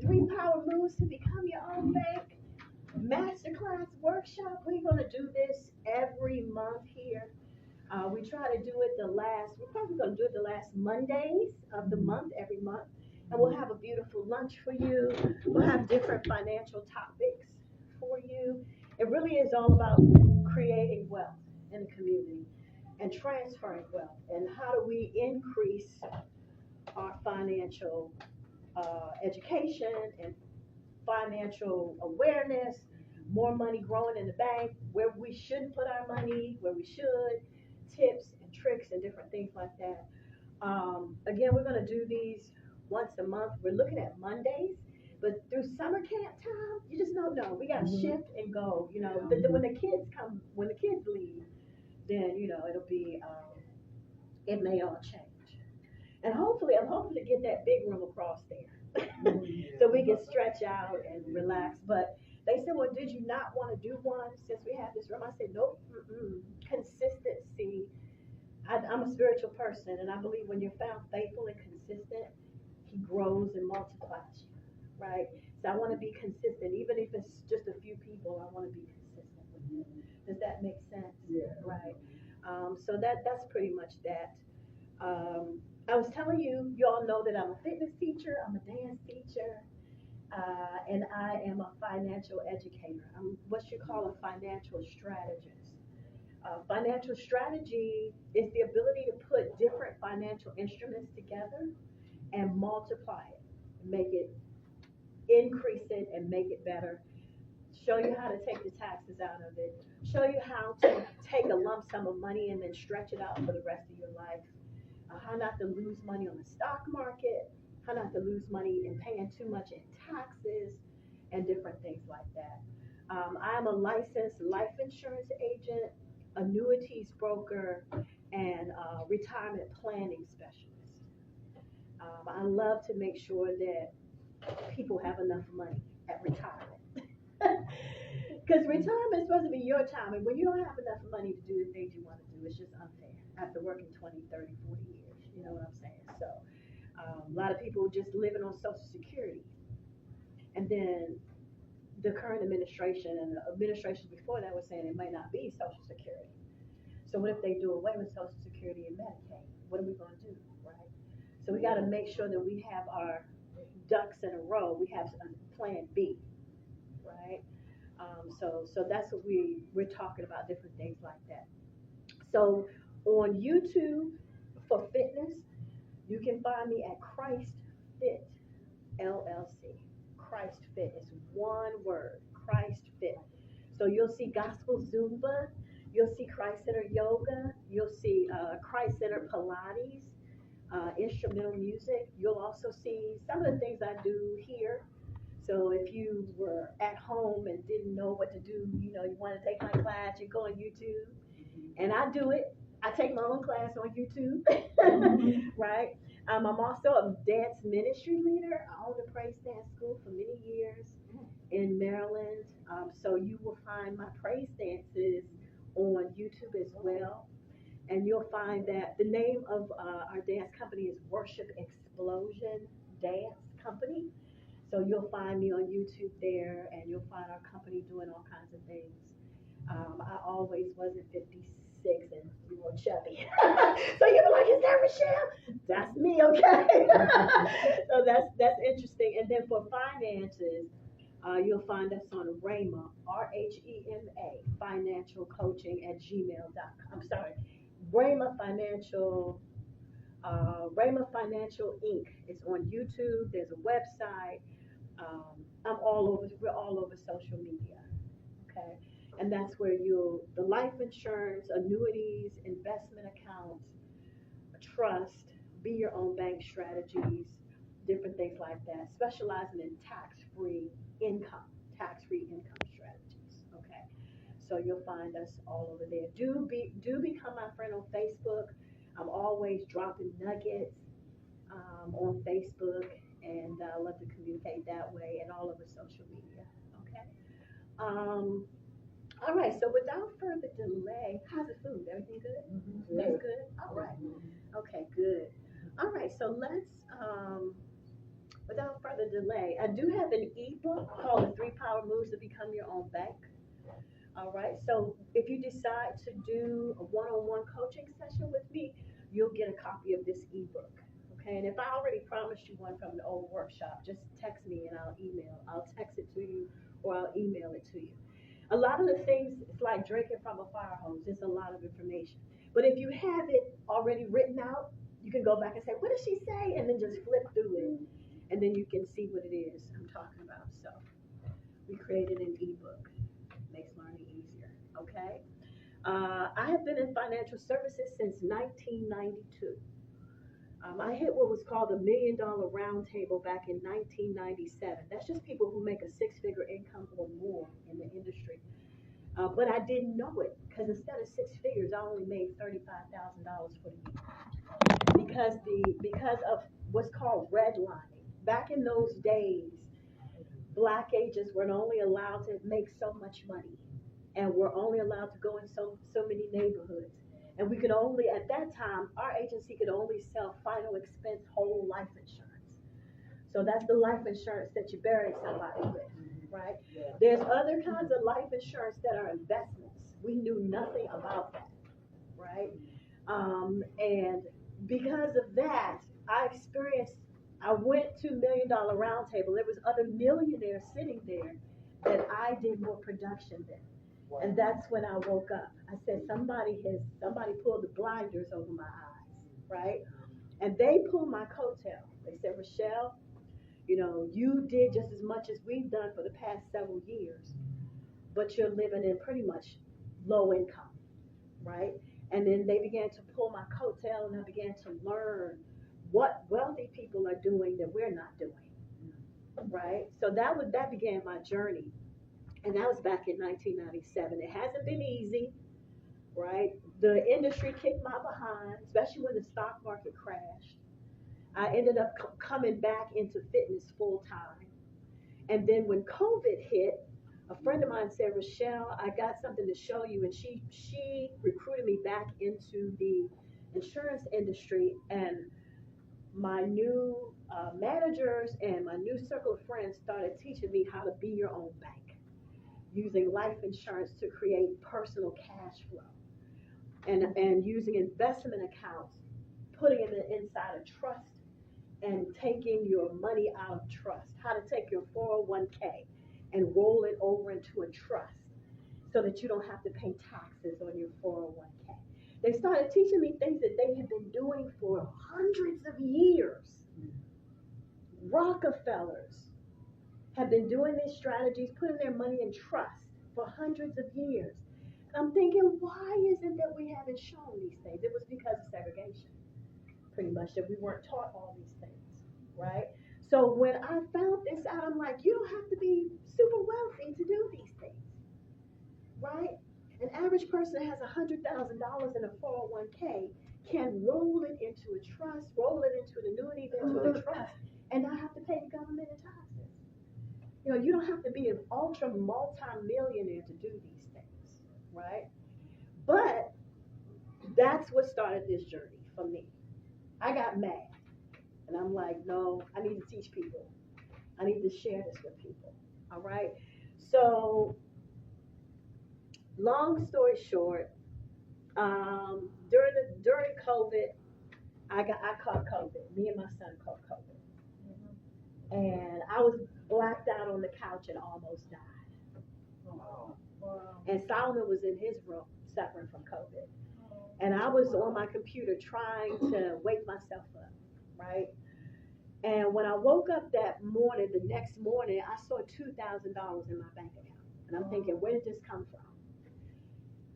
3 power moves to become your own bank Masterclass workshop. We're going to do this every month here. We try to do it we're probably going to do it the last Mondays of the month, every month. And we'll have a beautiful lunch for you. We'll have different financial topics for you. It really is all about creating wealth in the community and transferring wealth. And how do we increase our financial education and financial awareness, more money growing in the bank, where we shouldn't put our money, where we should, tips and tricks and different things like that. Again, we're going to do these once a month. We're looking at Mondays, but through summer camp time, you just don't know. We got to shift and go. You know, when the kids leave, then it'll be, it may all change. And hopefully, I'm hoping to get that big room across there, so we can stretch out and relax. But they said, well, did you not want to do one since we have this room? I said, nope. Consistency. I'm a spiritual person, and I believe when you're found faithful and consistent, He grows and multiplies you, right? So I want to be consistent, even if it's just a few people. I want to be consistent with you. Does that make sense? Yeah. Right. So that's pretty much that. I was telling you, y'all know that I'm a fitness teacher, I'm a dance teacher, and I am a financial educator. I'm what you call a financial strategist. Financial strategy is the ability to put different financial instruments together and multiply it, make it, increase it, and make it better. Show you how to take the taxes out of it. Show you how to take a lump sum of money and then stretch it out for the rest of your life. How not to lose money on the stock market, how not to lose money in paying too much in taxes, and different things like that. I'm a licensed life insurance agent, annuities broker, and retirement planning specialist. I love to make sure that people have enough money at retirement. Because retirement is supposed to be your time, and when you don't have enough money to do the things you want to do, it's just unfair. After working 20, 30, 40 years, you know what I'm saying? So a lot of people just living on Social Security, and then the current administration and the administration before that was saying it might not be Social Security. So what if they do away with Social Security and Medicaid? What are we going to do, right? So we got to make sure that we have our ducks in a row. We have a plan B, right? So that's what we're talking about, different things like that. So on YouTube for fitness, you can find me at Christ Fit LLC. Christ Fit is one word, Christ Fit. So you'll see Gospel Zumba, you'll see Christ Center Yoga, you'll see Christ Center Pilates, instrumental music. You'll also see some of the things I do here. So if you were at home and didn't know what to do, you want to take my class, you go on YouTube, and I do it. I take my own class on YouTube, right? I'm also a dance ministry leader. I owned a praise dance school for many years in Maryland. So you will find my praise dances on YouTube as well. And you'll find that the name of our dance company is Worship Explosion Dance Company. So you'll find me on YouTube there, and you'll find our company doing all kinds of things. I always wasn't 56 and chubby. So you're like, is that Richelle? That's me, okay? So that's interesting. And then for finances, you'll find us on Rhema, RHEMA, financial coaching at gmail.com. I'm sorry, Rhema Financial, Rhema Financial Inc. is on YouTube. There's a website. We're all over social media. Okay. And that's where the life insurance, annuities, investment accounts, trust, be your own bank strategies, different things like that, specializing in tax-free income strategies. Okay. So you'll find us all over there. Do become my friend on Facebook. I'm always dropping nuggets on Facebook, and I love to communicate that way and all over social media. Okay. All right. So without further delay, how's the food? Everything good? Mm-hmm. Tastes good. All right. Okay. Good. All right. So let's without further delay, I do have an ebook called The 3 Power Moves to Become Your Own Bank. All right. So if you decide to do a one-on-one coaching session with me, you'll get a copy of this ebook. Okay. And if I already promised you one from the old workshop, just text me and I'll text it to you or I'll email it to you. A lot of the things, it's like drinking from a fire hose. It's a lot of information. But if you have it already written out, you can go back and say, what did she say? And then just flip through it. And then you can see what it is I'm talking about. So we created an ebook. Makes learning easier. Okay. I have been in financial services since 1992. I hit what was called the $1 million roundtable back in 1997. That's just people who make a six-figure income or more in the industry. But I didn't know it because instead of six figures, I only made $35,000 for the year because of what's called redlining. Back in those days, black agents were only allowed to make so much money, and were only allowed to go in so many neighborhoods. And we could only, at that time, our agency could only sell final expense whole life insurance. So that's the life insurance that you bury somebody with, right? There's other kinds of life insurance that are investments. We knew nothing about that, right? And because of that, I went to $1 Million Roundtable. There was other millionaires sitting there that I did more production than. Wow. And that's when I woke up. I said, somebody pulled the blinders over my eyes, right? And they pulled my coattail. They said, Richelle, you did just as much as we've done for the past several years, but you're living in pretty much low income, right? And then they began to pull my coattail, and I began to learn what wealthy people are doing that we're not doing, right? So that began my journey. And that was back in 1997. It hasn't been easy, right? The industry kicked my behind, especially when the stock market crashed. I ended up coming back into fitness full time. And then when COVID hit, a friend of mine said, Richelle, I got something to show you. And she recruited me back into the insurance industry. And my new managers and my new circle of friends started teaching me how to be your own bank, using life insurance to create personal cash flow, and using investment accounts, putting it inside a trust, and taking your money out of trust, how to take your 401k and roll it over into a trust so that you don't have to pay taxes on your 401k. They started teaching me things that they had been doing for hundreds of years. Rockefellers have been doing these strategies, putting their money in trust for hundreds of years. I'm thinking, why is it that we haven't shown these things? It was because of segregation, pretty much, that we weren't taught all these things, right? So when I found this out, I'm like, you don't have to be super wealthy to do these things, right? An average person that has $100,000 in a 401k can roll it into a trust, roll it into an annuity, into a trust, and not have to pay the government in taxes. You don't have to be an ultra multi-millionaire to do these things, right? But that's what started this journey for me. I got mad, and I'm like, no, I need to teach people. I need to share this with people, all right? So, long story short, during COVID, I caught COVID. Me and my son caught COVID, and I was blacked out on the couch and almost died. Wow. And Solomon was in his room suffering from COVID, and I was on my computer trying to wake myself up, right? And when I woke up that morning, the next morning, I saw $2,000 in my bank account, and I'm thinking, where did this come from?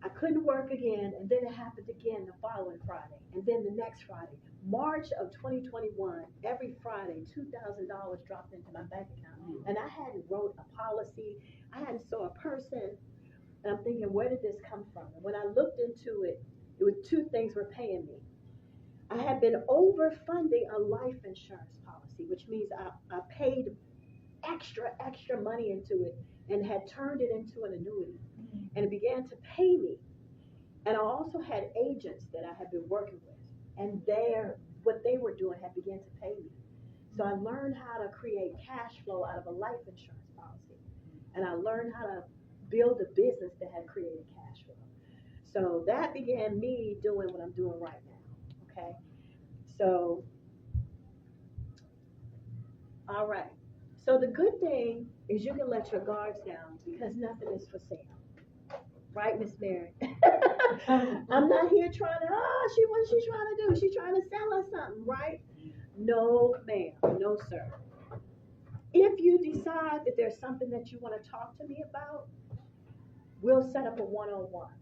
I couldn't work again, and then it happened again the following Friday, and then the next Friday. March of 2021, every Friday, $2,000 dropped into my bank account, and I hadn't wrote a policy, I hadn't saw a person, and I'm thinking, where did this come from? And when I looked into it, it was two things were paying me. I had been overfunding a life insurance policy, which means I paid extra money into it and had turned it into an annuity. And it began to pay me. And I also had agents that I had been working with, and what they were doing had begun to pay me. So I learned how to create cash flow out of a life insurance policy. And I learned how to build a business that had created cash flow. So that began me doing what I'm doing right now. Okay. So, all right. So the good thing is you can let your guards down because nothing is for sale. Right, Miss Mary? I'm not here trying to, what's she trying to do? She's trying to sell us something, right? No, ma'am. No, sir. If you decide that there's something that you want to talk to me about, we'll set up a one-on-one,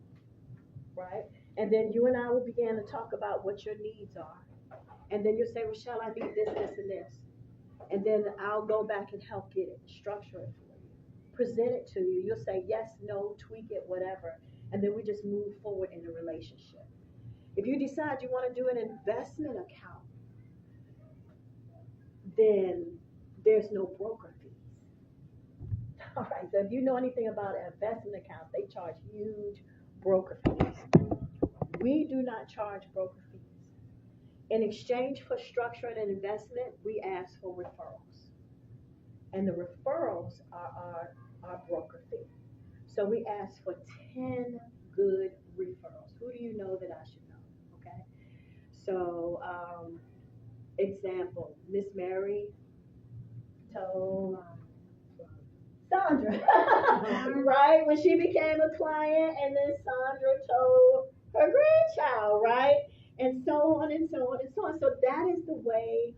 right? And then you and I will begin to talk about what your needs are. And then you'll say, Richelle, I need this, this, and this. And then I'll go back and help get it, structure it for you, present it to you. You'll say yes, no, tweak it, whatever. And then we just move forward in the relationship. If you decide you want to do an investment account, then there's no broker fees. All right, so if you know anything about investment accounts, they charge huge broker fees. We do not charge broker fees. In exchange for structuring an investment, we ask for referrals. And the referrals are our broker fee. So we ask for 10 good referrals. Who do you know that I should know? Okay. So, example, Miss Mary told Sandra, right? When she became a client, and then Sandra told her grandchild, right? And so on and so on and so on. So that is the way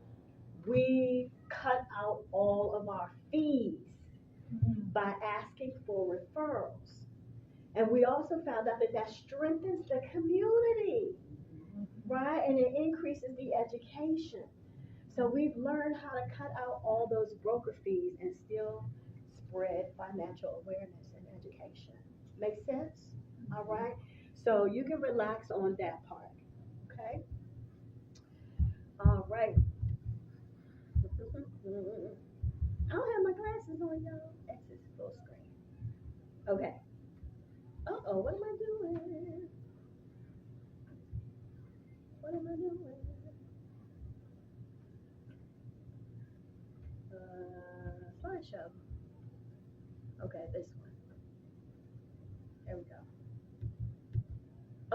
we cut out all of our fees by asking for referrals. And we also found out that strengthens the community, right? And it increases the education. So we've learned how to cut out all those broker fees and still spread financial awareness and education. Make sense? All right? So you can relax on that part. Okay? All right. I don't have my glasses on, y'all. Exit full screen. Okay. Uh-oh, what am I doing? What am I doing? Slideshow. Okay, this one. There we go.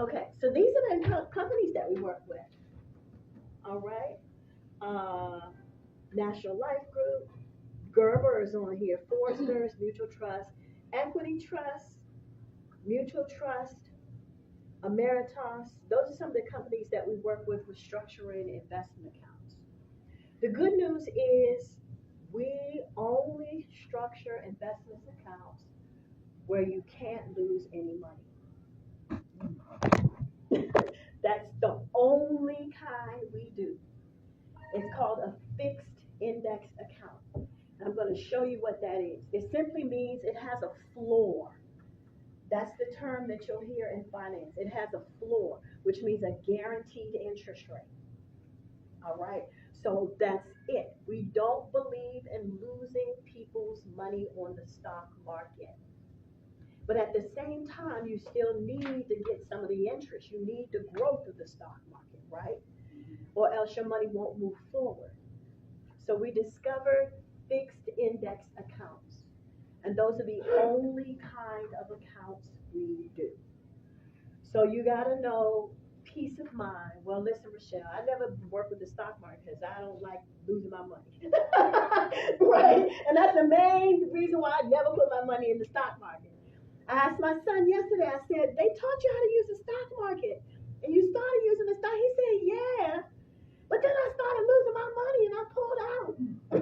Okay, so these are the companies that we work with. All right. National Life Group, Gerber is on here, Foresters, Mutual Trust, Equity Trust, Mutual Trust, Emeritus. Those are some of the companies that we work with structuring investment accounts. The good news is we only structure investment accounts where you can't lose any money. That's the only kind we do. It's called a fixed index account. I'm going to show you what that is. It simply means it has a floor. That's the term that you'll hear in finance. It has a floor, which means a guaranteed interest rate. All right? So that's it. We don't believe in losing people's money on the stock market. But at the same time, you still need to get some of the interest. You need the growth of the stock market, right? Or else your money won't move forward. So we discovered fixed index accounts. And those are the only kind of accounts we do. So you got to know peace of mind. Well, listen, Richelle, I never work with the stock market because I don't like losing my money. Right? And that's the main reason why I never put my money in the stock market. I asked my son yesterday, I said, they taught you how to use the stock market. And you started using the stock. He said, yeah. But then I started losing my money and I pulled out.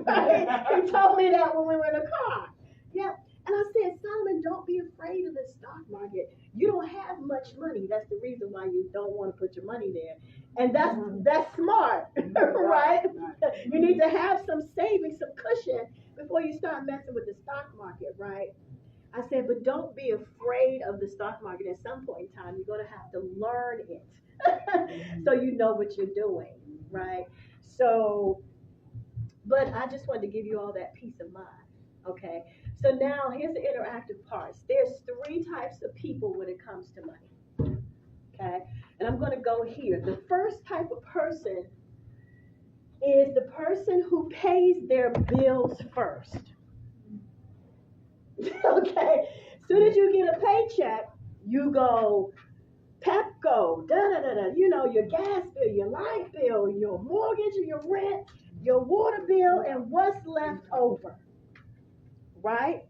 Right? He told me that when we were in the car. Yeah. And I said, Solomon, don't be afraid of the stock market. You don't have much money. That's the reason why you don't want to put your money there. And that's smart, right? You need to have some savings, some cushion before you start messing with the stock market, right? I said, but don't be afraid of the stock market. At some point in time, you're going to have to learn it so you know what you're doing, right? So, but I just wanted to give you all that peace of mind, okay? So now here's the interactive parts. There's 3 types of people when it comes to money, okay? And I'm going to go here. The first type of person is the person who pays their bills first. Okay? As soon as you get a paycheck, you go Pepco, da-da-da-da, your gas bill, your light bill, your mortgage, your rent, your water bill, and what's left over, right?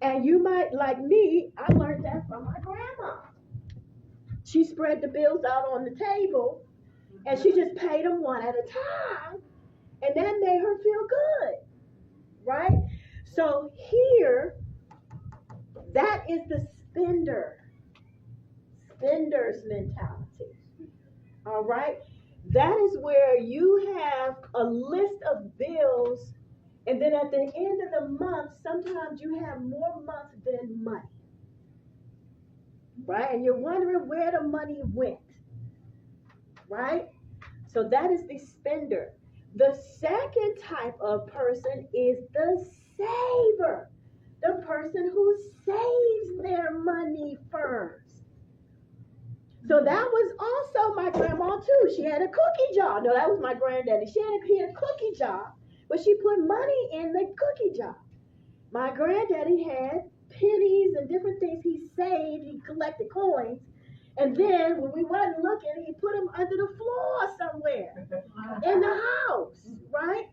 And you might, like me, I learned that from my grandma. She spread the bills out on the table, and she just paid them one at a time, and that made her feel good, right? So here, that is the spender's mentality, all right? That is where you have a list of bills, and then at the end of the month, sometimes you have more months than money, right? And you're wondering where the money went, right? So that is the spender. The second type of person is the saver, the person who saves their money first. So that was also my grandma too. She had a cookie jar. No, that was my granddaddy. He had a cookie jar, but she put money in the cookie jar. My granddaddy had pennies and different things he saved. He collected coins. And then when we wasn't looking, he put them under the floor somewhere in the house, right?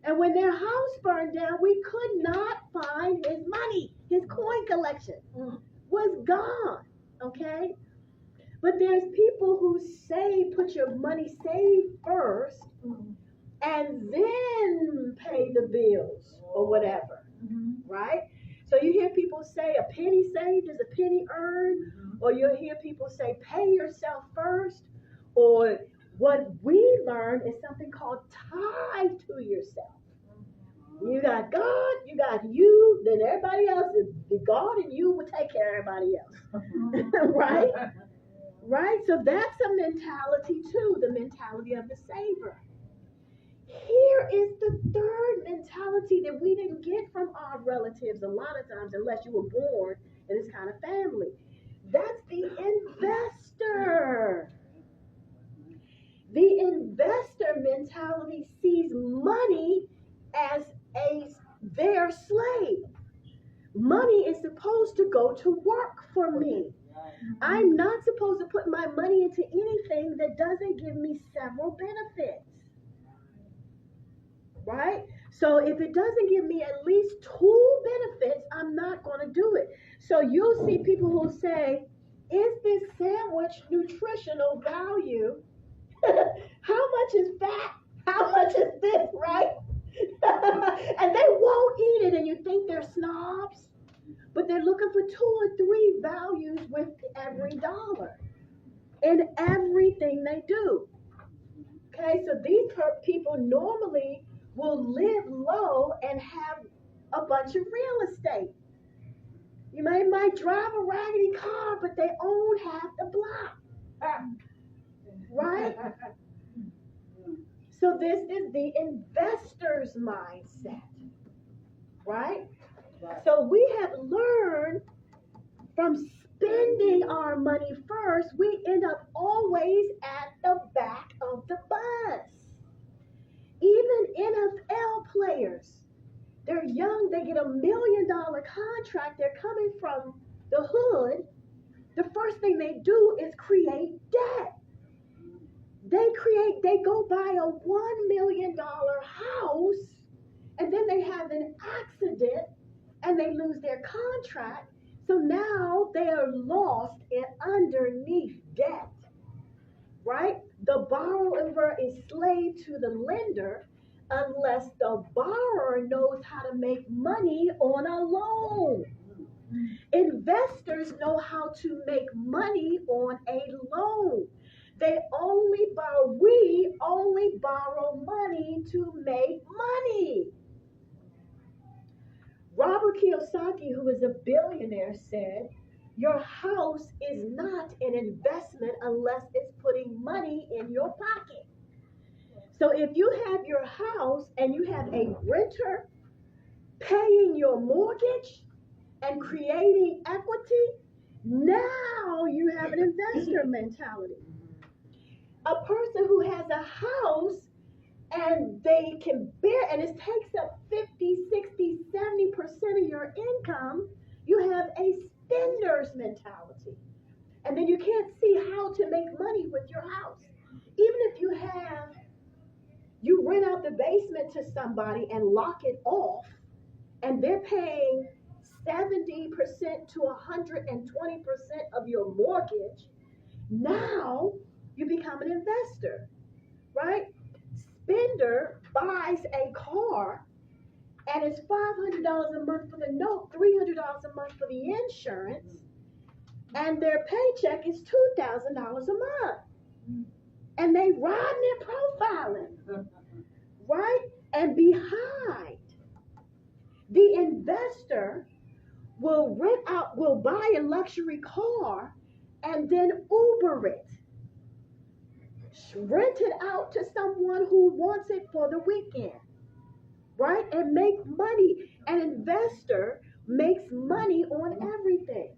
And when their house burned down, we could not find his money. His coin collection was gone, okay? But there's people who say put your money saved first and then pay the bills or whatever, right? So you hear people say a penny saved is a penny earned, or you'll hear people say pay yourself first, or what we learn is something called tithe to yourself. You got God, you got you, then everybody else is God, and you will take care of everybody else, right? Right? So that's a mentality too, the mentality of the saver. Here is the third mentality that we didn't get from our relatives a lot of times, unless you were born in this kind of family. That's the investor. The investor mentality sees money as their slave. Money is supposed to go to work for me. I'm not supposed to put my money into anything that doesn't give me several benefits. Right? So if it doesn't give me at least 2 benefits, I'm not going to do it. So you'll see people who say, is this sandwich nutritional value? How much is fat? How much is this, right? And they won't eat it, and you think they're snobs, but they're looking for 2 or 3 values with every dollar in everything they do. Okay, so these people normally will live low and have a bunch of real estate. You might drive a raggedy car, but they own half the block. Right? So this is the investor's mindset. Right? So we have learned from spending our money first, we end up always at the back of the bus. Even NFL players, they're young, they get $1 million contract, they're coming from the hood. The first thing they do is create debt. They go buy a $1 million house, and then they have an accident and they lose their contract. So now they are lost and underneath debt, right? The borrower is slave to the lender unless the borrower knows how to make money on a loan. Investors know how to make money on a loan. We only borrow money to make money. Robert Kiyosaki, who is a billionaire, said, your house is not an investment unless it's putting money in your pocket. So if you have your house and you have a renter paying your mortgage and creating equity, now you have an investor mentality. A person who has a house and they can bear, and it takes up 50, 60, 70% of your income, you have a spender's mentality. And then you can't see how to make money with your house. Even if you rent out the basement to somebody and lock it off, and they're paying 70% to 120% of your mortgage, now you become an investor, right? Spender buys a car and it's $500 a month for the note, $300 a month for the insurance, and their paycheck is $2,000 a month. And they riding and profiling, right? And behind, the investor will buy a luxury car and then Uber it. Rent it out to someone who wants it for the weekend, right? And make money. An investor makes money on everything.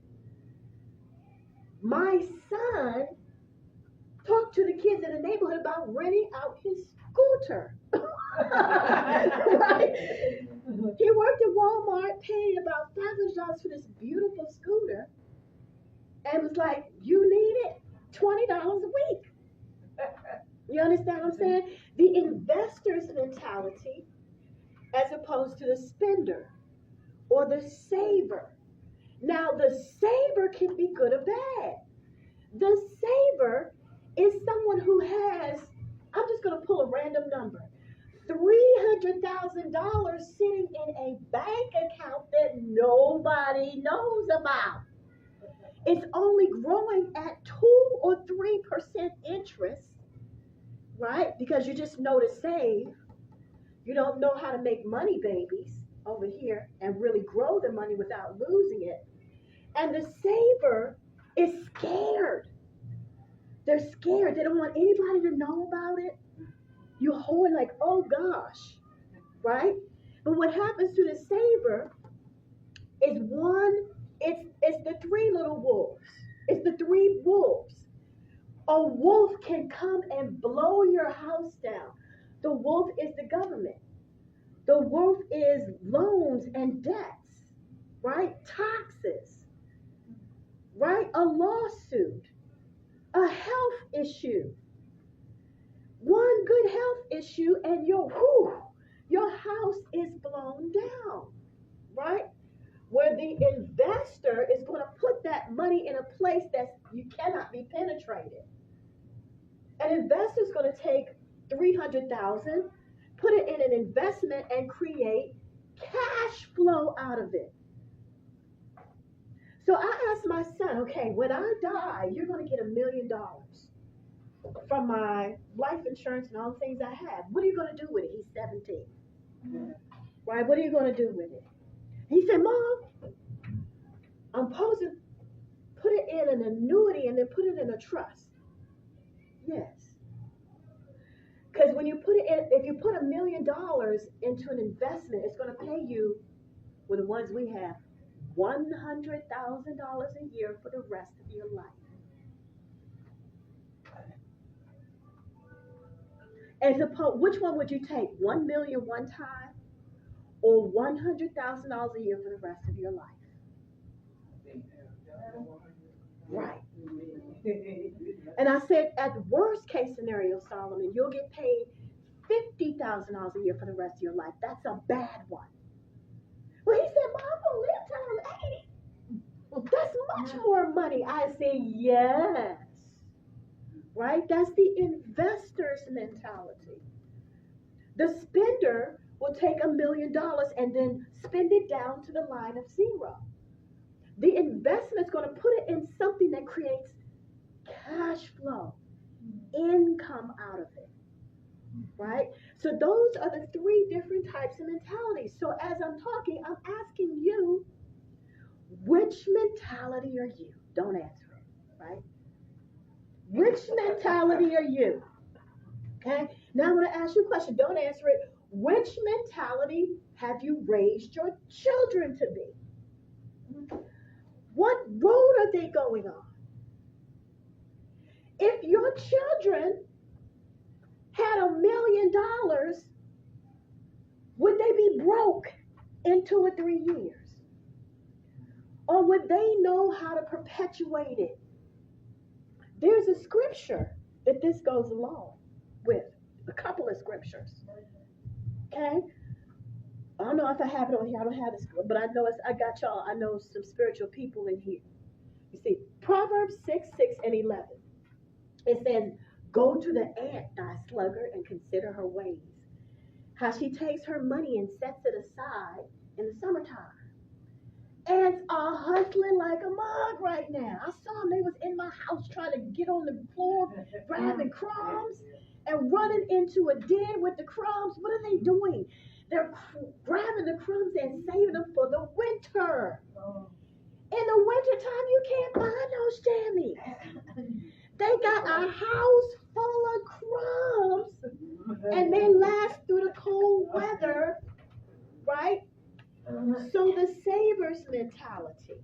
My son talked to the kids in the neighborhood about renting out his scooter. Right? He worked at Walmart, paid about $500 for this beautiful scooter, and was like, "You need it? $20 a week." You understand what I'm saying? The investor's mentality as opposed to the spender or the saver. Now, the saver can be good or bad. The saver is someone who has, I'm just going to pull a random number, $300,000 sitting in a bank account that nobody knows about. It's only growing at 2 or 3% interest, right? Because you just know to save. You don't know how to make money babies over here and really grow the money without losing it. And the saver is scared. They're scared. They don't want anybody to know about it. You hold like, oh gosh, right? But what happens to the saver is it's the three little wolves. It's the three wolves. A wolf can come and blow your house down. The wolf is the government. The wolf is loans and debts, right? Taxes, right? A lawsuit, a health issue. One good health issue and your house is blown down, right? Where the investor is going to put that money in a place that you cannot be penetrated. An investor is going to take $300,000, put it in an investment, and create cash flow out of it. So I asked my son, okay, when I die, you're going to get $1 million from my life insurance and all the things I have. What are you going to do with it? He's 17. Right? What are you going to do with it? He said, Mom, I'm supposed to put it in an annuity and then put it in a trust. Yes. Because when you put it in, if you put $1 million into an investment, it's going to pay you, with the ones we have, $100,000 a year for the rest of your life. And suppose, which one would you take? $1 million one time, or $100,000 a year for the rest of your life? Right. And I said, at the worst case scenario, Solomon, you'll get paid $50,000 a year for the rest of your life. That's a bad one. Well, he said, Mom, I'm going to live till I'm 80. That's much more money. I say, yes. Right? That's the investor's mentality. The spender will take $1 million and then spend it down to the line of zero. The investment is going to put it in something that creates cash flow, income out of it, right? So those are the three different types of mentalities. So as I'm talking, I'm asking you, which mentality are you? Don't answer it, right? Which mentality are you? Okay? Now I'm going to ask you a question. Don't answer it. Which mentality have you raised your children to be? What road are they going on? If your children had $1 million, would they be broke in 2 or 3 years? Or would they know how to perpetuate it? There's a scripture that this goes along with, a couple of scriptures. Okay? I don't know if I have it on here. I don't have this, but I know I got y'all. I know some spiritual people in here. You see, Proverbs 6:6-11. It says, "Go to the ant, thy sluggard, and consider her ways. How she takes her money and sets it aside in the summertime." Ants are hustling like a mug right now. I saw them. They was in my house trying to get on the floor, grabbing crumbs and running into a den with the crumbs. What are they doing? They're grabbing the crumbs and saving them for the winter. In the wintertime, you can't find those jammies. They got a house full of crumbs, and they last through the cold weather, right? So the saver's mentality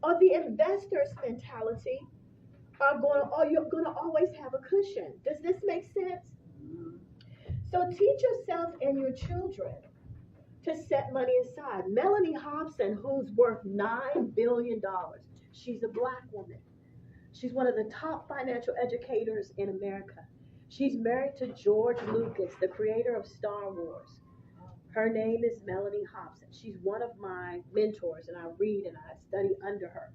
or the investor's mentality you're going to always have a cushion. Does this make sense? So teach yourself and your children to set money aside. Melanie Hobson, who's worth $9 billion, she's a black woman. She's one of the top financial educators in America. She's married to George Lucas, the creator of Star Wars. Her name is Melanie Hobson. She's one of my mentors, and I read and I study under her.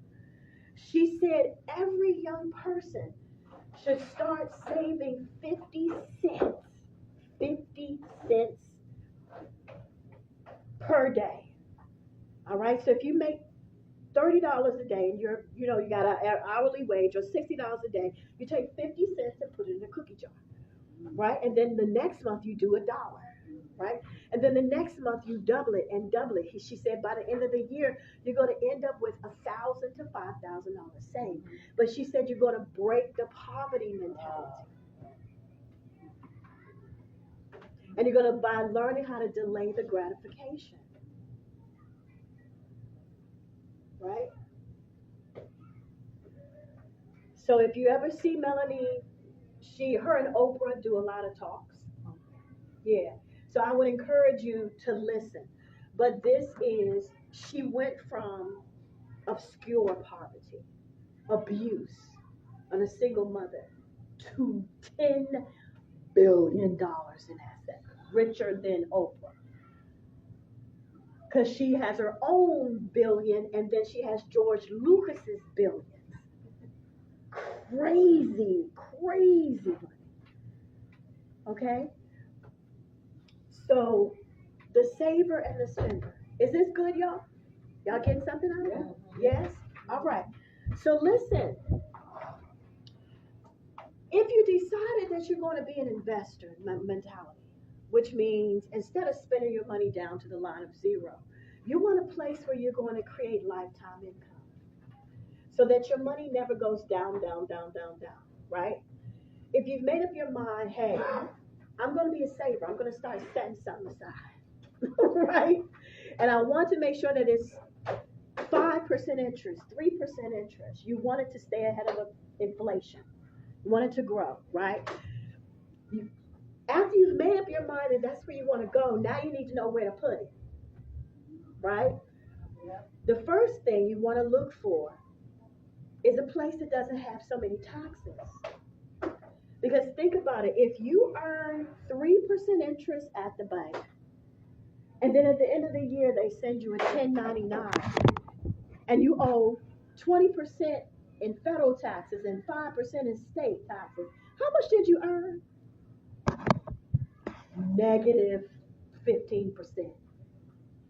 She said every young person should start saving 50 cents per day. All right, so if you make $30 a day and you got an hourly wage or $60 a day, you take 50 cents and put it in a cookie jar, right? And then the next month you do $1, right? And then the next month you double it and double it. She said by the end of the year, you're going to end up with $1,000 to $5,000 saved. But she said you're going to break the poverty mentality. And you're going to by learning how to delay the gratification. Right? So if you ever see Melanie, her and Oprah do a lot of talks. Yeah. So I would encourage you to listen. But she went from obscure poverty, abuse, and a single mother to $10 billion in assets, richer than Oprah. Because she has her own billion, and then she has George Lucas's billions. Crazy money. Okay? So, the saver and the spender. Is this good, y'all? Y'all getting something out of it? Yes? All right. So, listen. If you decided that you're going to be an investor mentality, which means instead of spending your money down to the line of zero, you want a place where you're going to create lifetime income so that your money never goes down, right? If you've made up your mind, hey, I'm going to be a saver, I'm going to start setting something aside, right? And I want to make sure that it's 5% interest, 3% interest. You want it to stay ahead of inflation. You want it to grow, right? After you've made up your mind that that's where you want to go, now you need to know where to put it, right? The first thing you want to look for is a place that doesn't have so many taxes. Because think about it, if you earn 3% interest at the bank, and then at the end of the year they send you a 1099, and you owe 20% in federal taxes and 5% in state taxes, how much did you earn? Negative 15%.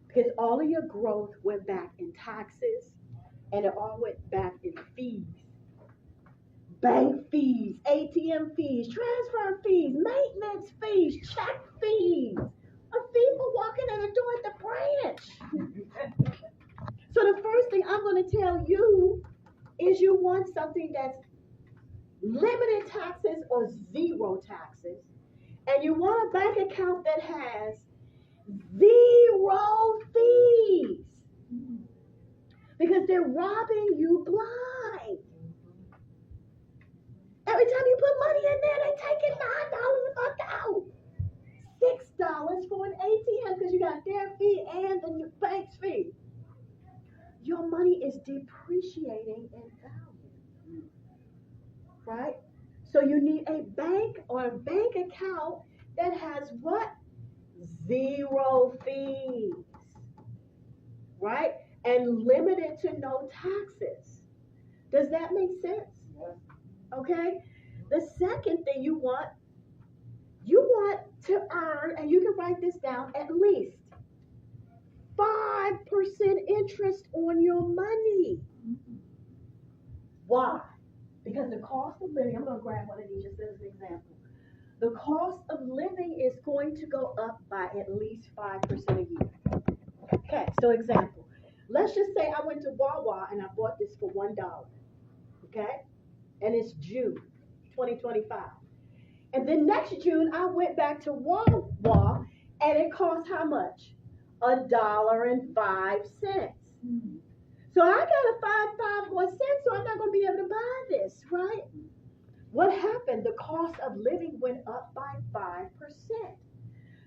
Because all of your growth went back in taxes, and it all went back in fees. Bank fees, ATM fees, transfer fees, maintenance fees, check fees. A fee for walking in the door at the branch. So the first thing I'm going to tell you is you want something that's limited taxes or zero taxes. And you want a bank account that has 0 fees. Because they're robbing you blind. Every time you put money in there, they take it $9 a because you got their fee and the bank's fee. Your money is depreciating in value, right? So you need a bank or a bank account that has what? Zero fees, right? And limited to no taxes. Does that make sense? Okay. The second thing you want to earn, and you can write this down, at least 5% interest on your money. Why? Because the cost of living, I'm going to grab one of these just as an example. The cost of living is going to go up by at least 5% a year. Okay, so example. Let's just say I went to Wawa and I bought this for $1. Okay? And it's June 2025. And then next June I went back to Wawa and it cost how much? $1.05. So I got a 5 more cents, so I'm not going to be able to buy this, right? What happened? The cost of living went up by 5%.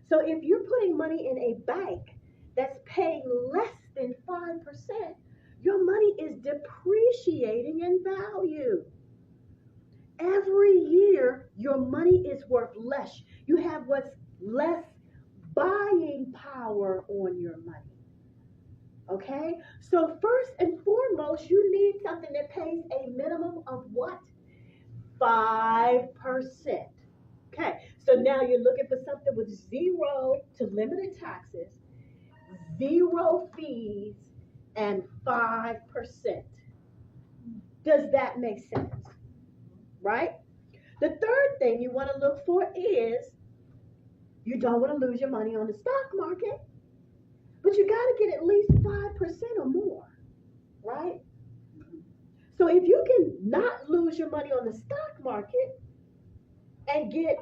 So if you're putting money in a bank that's paying less than 5%, your money is depreciating in value. Every year, your money is worth less. You have what's less buying power on your money. Okay? So first and foremost, you need something that pays a minimum of what? 5%. Okay, so now you're looking for something with zero to limited taxes, zero fees, and 5%. Does that make sense? Right? The third thing you want to look for is you don't want to lose your money on the stock market, but you got to get at least 5% or more, right? So if you can not lose your money on the stock market and get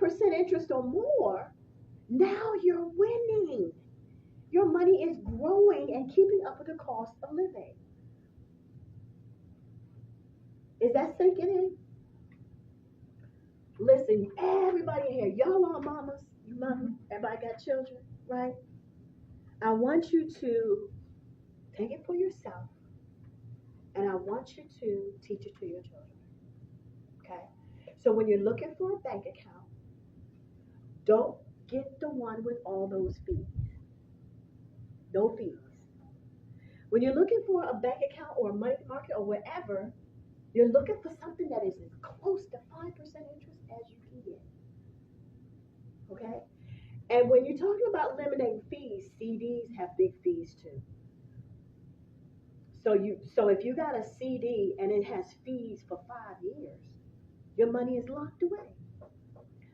5% interest or more, now you're winning. Your money is growing and keeping up with the cost of living. Is that sinking in? Listen, everybody here, y'all are mamas, you mamas, everybody got children, right? I want you to take it for yourself, and I want you to teach it to your children, okay? So when you're looking for a bank account, don't get the one with all those fees. No fees. When you're looking for a bank account or a money market or wherever, you're looking for something that is as close to 5% interest as you can get. Okay? And when you're talking about eliminating fees, CDs have big fees too. So if you got a CD and it has fees for 5 years, your money is locked away.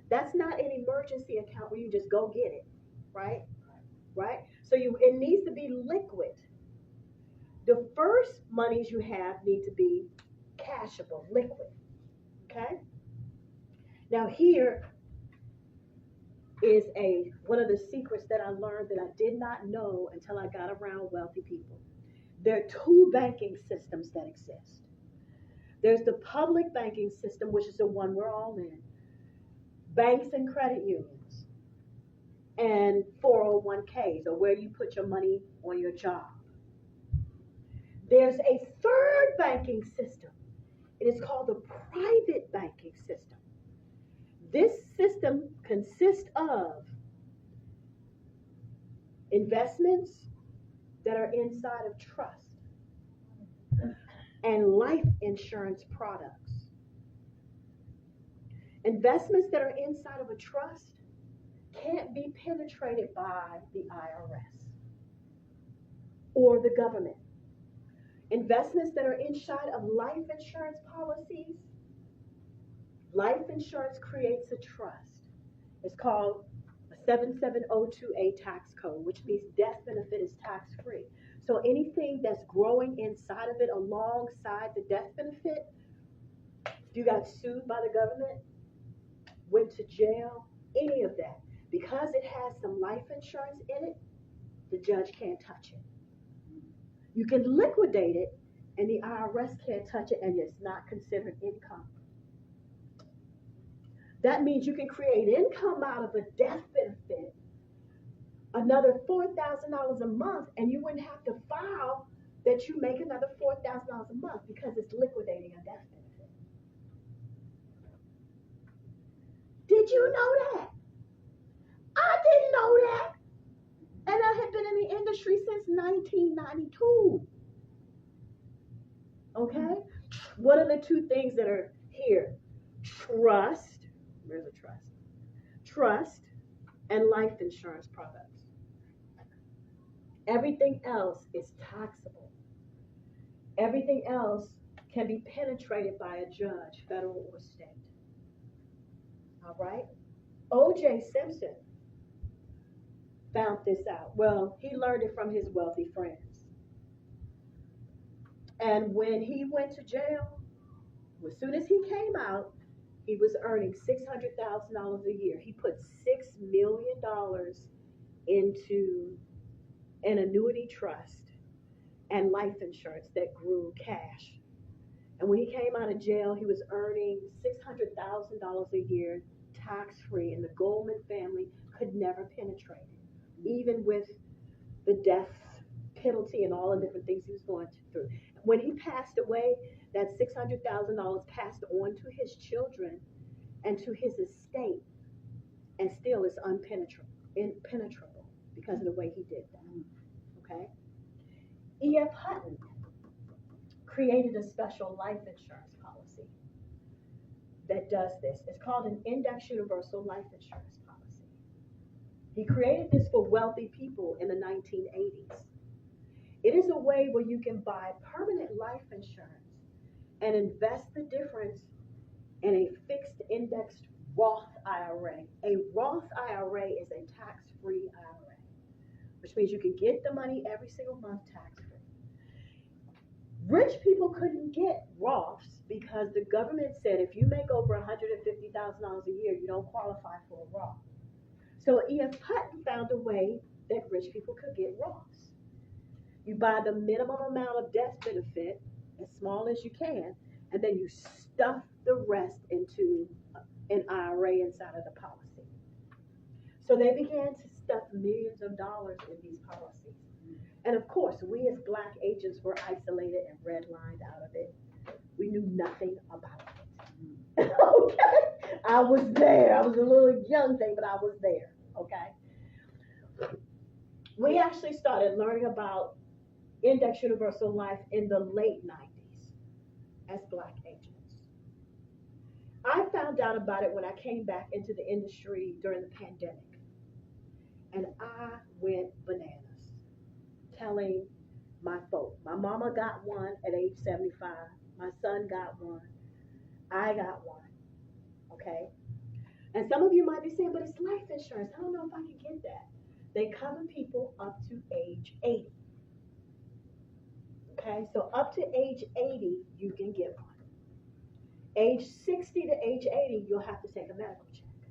That's not an emergency account where you just go get it, right? Right? So it needs to be liquid. The first monies you have need to be cashable, liquid. Okay? Now here is one of the secrets that I learned that I did not know until I got around wealthy people. There are two banking systems that exist. There's the public banking system, which is the one we're all in, banks and credit unions, and 401ks, or where you put your money on your job. There's a third banking system. It is called the private banking system. This system consists of investments that are inside of trust and life insurance products. Investments that are inside of a trust can't be penetrated by the IRS or the government. Investments that are inside of life insurance policies, life insurance creates a trust. It's called a 7702A tax code, which means death benefit is tax-free. So anything that's growing inside of it alongside the death benefit, if you got sued by the government, went to jail, any of that, because it has some life insurance in it, the judge can't touch it. You can liquidate it, and the IRS can't touch it, and it's not considered income. That means you can create income out of a death benefit another $4,000 a month, and you wouldn't have to file that you make another $4,000 a month because it's liquidating a death benefit. Did you know that? I didn't know that. And I have been in the industry since 1992. Okay? What are the two things that are here? Trust. Where's the trust? Trust and life insurance products. Everything else is taxable. Everything else can be penetrated by a judge, federal or state. All right? O.J. Simpson found this out. Well, he learned it from his wealthy friends. And when he went to jail, as soon as he came out, he was earning $600,000 a year. He put $6 million into an annuity trust and life insurance that grew cash. And when he came out of jail, he was earning $600,000 a year tax-free, and the Goldman family could never penetrate it, even with the death penalty and all the different things he was going through. When he passed away, that $600,000 passed on to his children and to his estate, and still is impenetrable because of the way he did that. Okay? E.F. Hutton created a special life insurance policy that does this. It's called an Index Universal Life Insurance Policy. He created this for wealthy people in the 1980s. It is a way where you can buy permanent life insurance and invest the difference in a fixed indexed Roth IRA. A Roth IRA is a tax-free IRA, which means you can get the money every single month tax-free. Rich people couldn't get Roths because the government said if you make over $150,000 a year, you don't qualify for a Roth. So E.F. Hutton found a way that rich people could get Roths. You buy the minimum amount of death benefit, as small as you can, and then you stuff the rest into an IRA inside of the policy. So they began to stuff millions of dollars in these policies. And of course, we as Black agents were isolated and redlined out of it. We knew nothing about it. Okay? I was there. I was a little young thing, but I was there. Okay? We actually started learning about Index Universal Life in the late 90s as Black agents. I found out about it when I came back into the industry during the pandemic. And I went bananas, telling my folk. My mama got one at age 75. My son got one. I got one. Okay? And some of you might be saying, but it's life insurance. I don't know if I can get that. They cover people up to age 80. Okay? So up to age 80, you can get one. Age 60 to age 80, you'll have to take a medical check.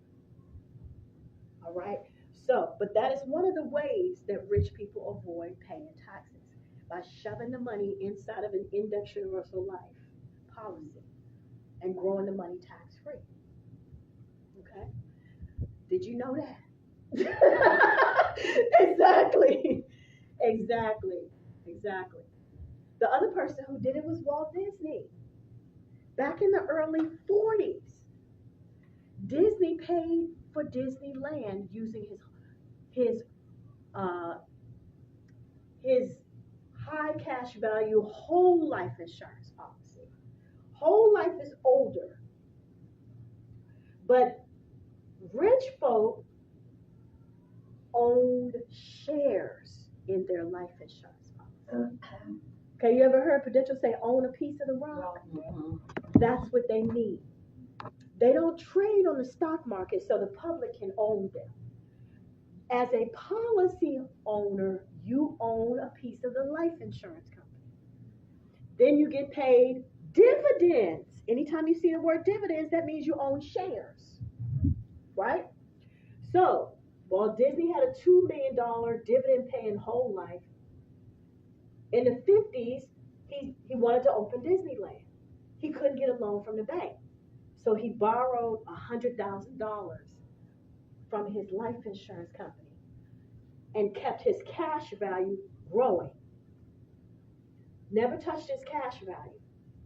All right? So, but that is one of the ways that rich people avoid paying taxes, by shoving the money inside of an Index Universal Life policy and growing the money tax-free. Okay? Did you know that? Exactly. The other person who did it was Walt Disney. Back in the early 40s, Disney paid for Disneyland using his high cash value whole life insurance policy. Whole life is older, but rich folk owned shares in their life insurance policy. Okay, you ever heard Prudential say own a piece of the rock? That's what they need. They don't trade on the stock market so the public can own them. As a policy owner, you own a piece of the life insurance company. Then you get paid dividends. Anytime you see the word dividends, that means you own shares, right? So Walt Disney had a $2 million dividend paying whole life. In the 50s, he wanted to open Disneyland. He couldn't get a loan from the bank. So he borrowed $100,000 from his life insurance company. and kept his cash value growing. Never touched his cash value.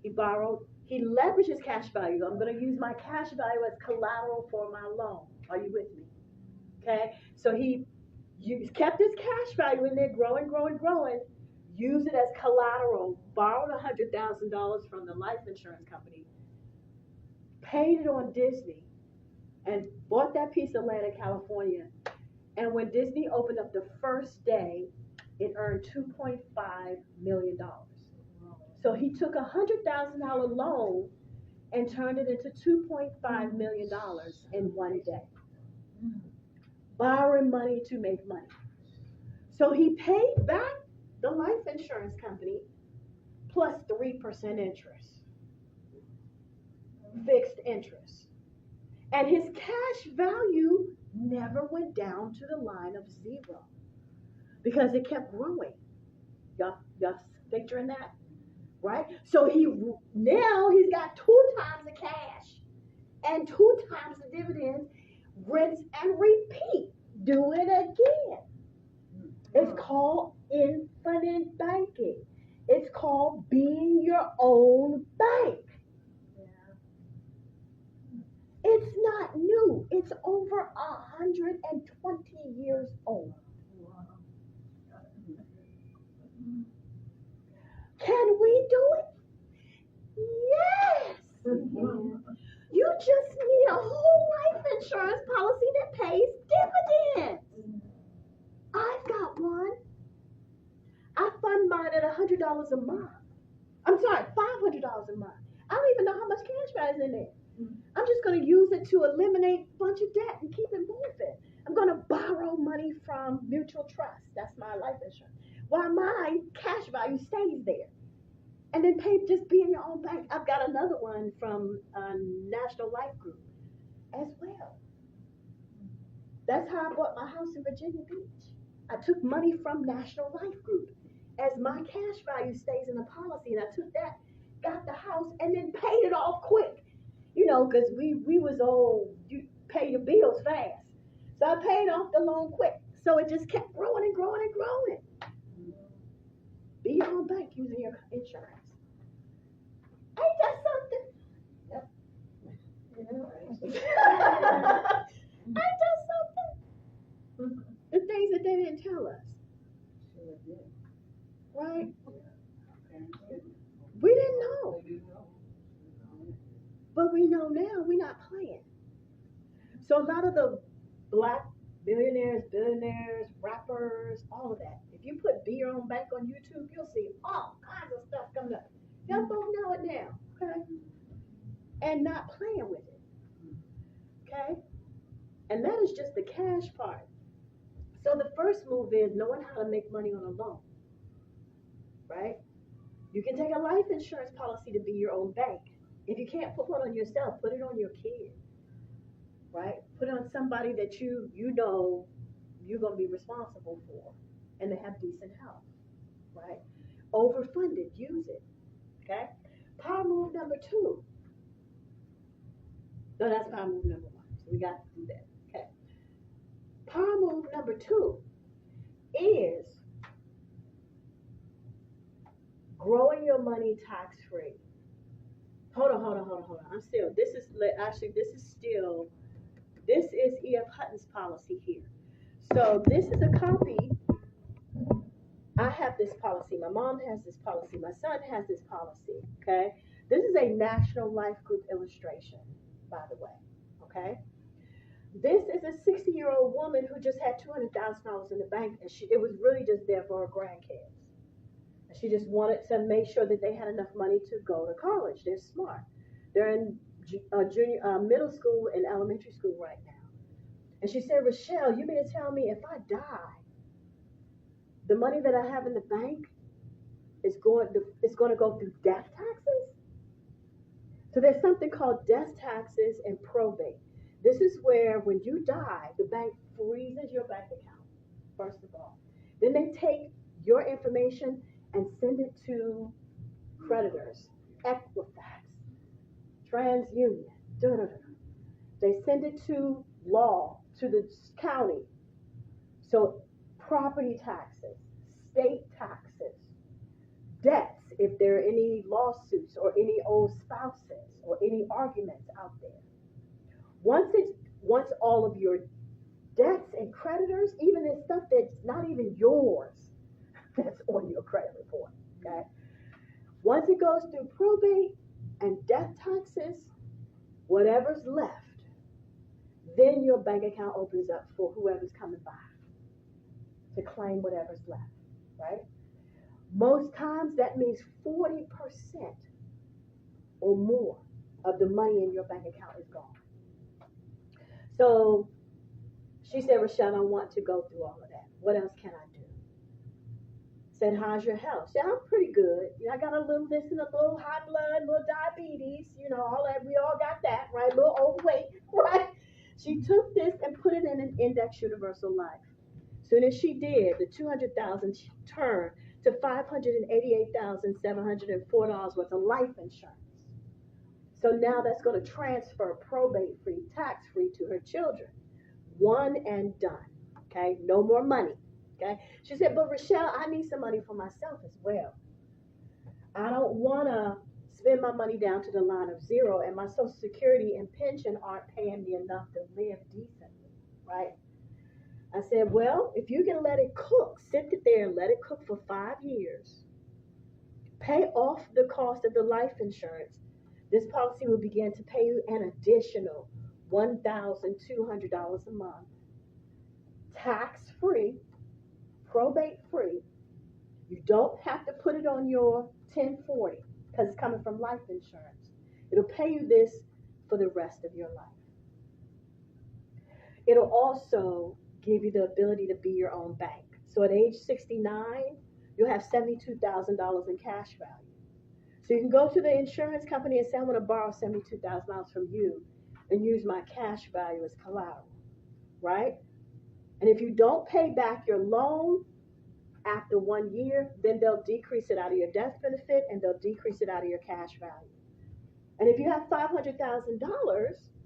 He leveraged his cash value. I'm going to use my cash value as collateral for my loan. Are you with me? Okay? So he kept his cash value in there, growing, used it as collateral, borrowed $100,000 from the life insurance company, paid it on Disney, and bought that piece of land in California. And when Disney opened up the first day, it earned $2.5 million. So he took a $100,000 loan and turned it into $2.5 million in one day. Borrowing money to make money. So he paid back the life insurance company plus 3% interest, fixed interest. And his cash value never went down to the line of zero because it kept growing. Y'all picturing that? Right? So now he's got 2 times the cash and 2 times the dividends, rinse and repeat. Do it again. It's called infinite banking. It's called being your own bank. It's not new. It's over 120 years old. Can we do it? Yes. You just need a whole life insurance policy that pays dividends. I've got one. I fund mine at $100 a month. I'm sorry, $500 a month. I don't even know how much cash value is in there. I'm just going to use it to eliminate a bunch of debt and keep it moving. I'm going to borrow money from mutual trust. That's my life insurance. While my cash value stays there. And then just be in your own bank. I've got another one from National Life Group as well. That's how I bought my house in Virginia Beach. I took money from National Life Group. As my cash value stays in the policy, and I took that, got the house, and then paid it off quick. You know, because we was old, you pay your bills fast. So I paid off the loan quick. So it just kept growing and growing and growing. Be your own bank using your insurance. Ain't that something? Yep. Ain't that something? The things that they didn't tell us. Right? We didn't know. But we know now we're not playing. So a lot of the black millionaires, billionaires, rappers, all of that. If you put Be Your Own Bank on YouTube, you'll see all kinds of stuff coming up. Y'all both know it now, okay? And not playing with it, okay? And that is just the cash part. So the first move is knowing how to make money on a loan, right? You can take a life insurance policy to be your own bank. If you can't put one on yourself, put it on your kid, right? Put it on somebody that you know you're going to be responsible for and they have decent health, right? Overfunded, use it, okay? Power move number 2. No, that's power move number 1. So we got to do that, okay? Power move number 2 is growing your money tax-free. Hold on. This is E.F. Hutton's policy here. So this is a copy. I have this policy. My mom has this policy. My son has this policy, okay? This is a National Life Group illustration, by the way, okay? This is a 60-year-old woman who just had $200,000 in the bank, and it was really just there for her grandkids. And she just wanted to make sure that they had enough money to go to college. They're smart. They're in middle school and elementary school right now. And she said, Richelle, you mean to tell me if I die, the money that I have in the bank is going to go through death taxes? So there's something called death taxes and probate. This is where when you die, the bank freezes your bank account, first of all. Then they take your information and send it to creditors, Equifax, TransUnion, They send it to law, to the county. So property taxes, state taxes, debts, if there are any lawsuits or any old spouses or any arguments out there. Once all of your debts and creditors, even in stuff that's not even yours, that's on your credit report. Okay. Once it goes through probate and death taxes, whatever's left, then your bank account opens up for whoever's coming by to claim whatever's left, right? Most times that means 40% or more of the money in your bank account is gone. So she said, Richelle, I want to go through all of that. What else can I do? Said, how's your health? Said, I'm pretty good. I got a little this and a little high blood, a little diabetes, all that. We all got that, right? A little overweight, right? She took this and put it in an index universal life. Soon as she did, the $200,000 turned to $588,704 worth of life insurance. So now that's going to transfer probate-free, tax-free to her children. One and done. Okay, no more money. Okay, she said, but Richelle, I need some money for myself as well. I don't want to spend my money down to the line of zero, and my Social Security and pension aren't paying me enough to live decently, right? I said, well, if you can let it cook, sit it there and let it cook for 5 years, pay off the cost of the life insurance, this policy will begin to pay you an additional $1,200 a month, tax-free, probate-free. You don't have to put it on your 1040 because it's coming from life insurance. It'll pay you this for the rest of your life. It'll also give you the ability to be your own bank. So at age 69, you'll have $72,000 in cash value. So you can go to the insurance company and say, I want to borrow $72,000 from you and use my cash value as collateral, right? And if you don't pay back your loan after 1 year, then they'll decrease it out of your death benefit and they'll decrease it out of your cash value. And if you have $500,000,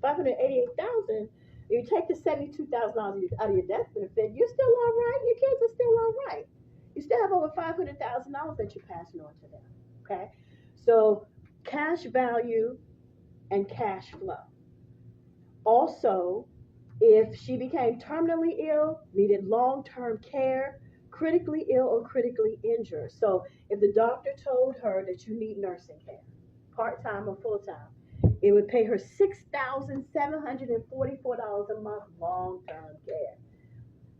$588,000, you take the $72,000 out of your death benefit, you're still all right. Your kids are still all right. You still have over $500,000 that you're passing on to them. Okay? So cash value and cash flow. Also, if she became terminally ill, needed long-term care, critically ill or critically injured. So if the doctor told her that you need nursing care, part-time or full-time, it would pay her $6,744 a month long-term care.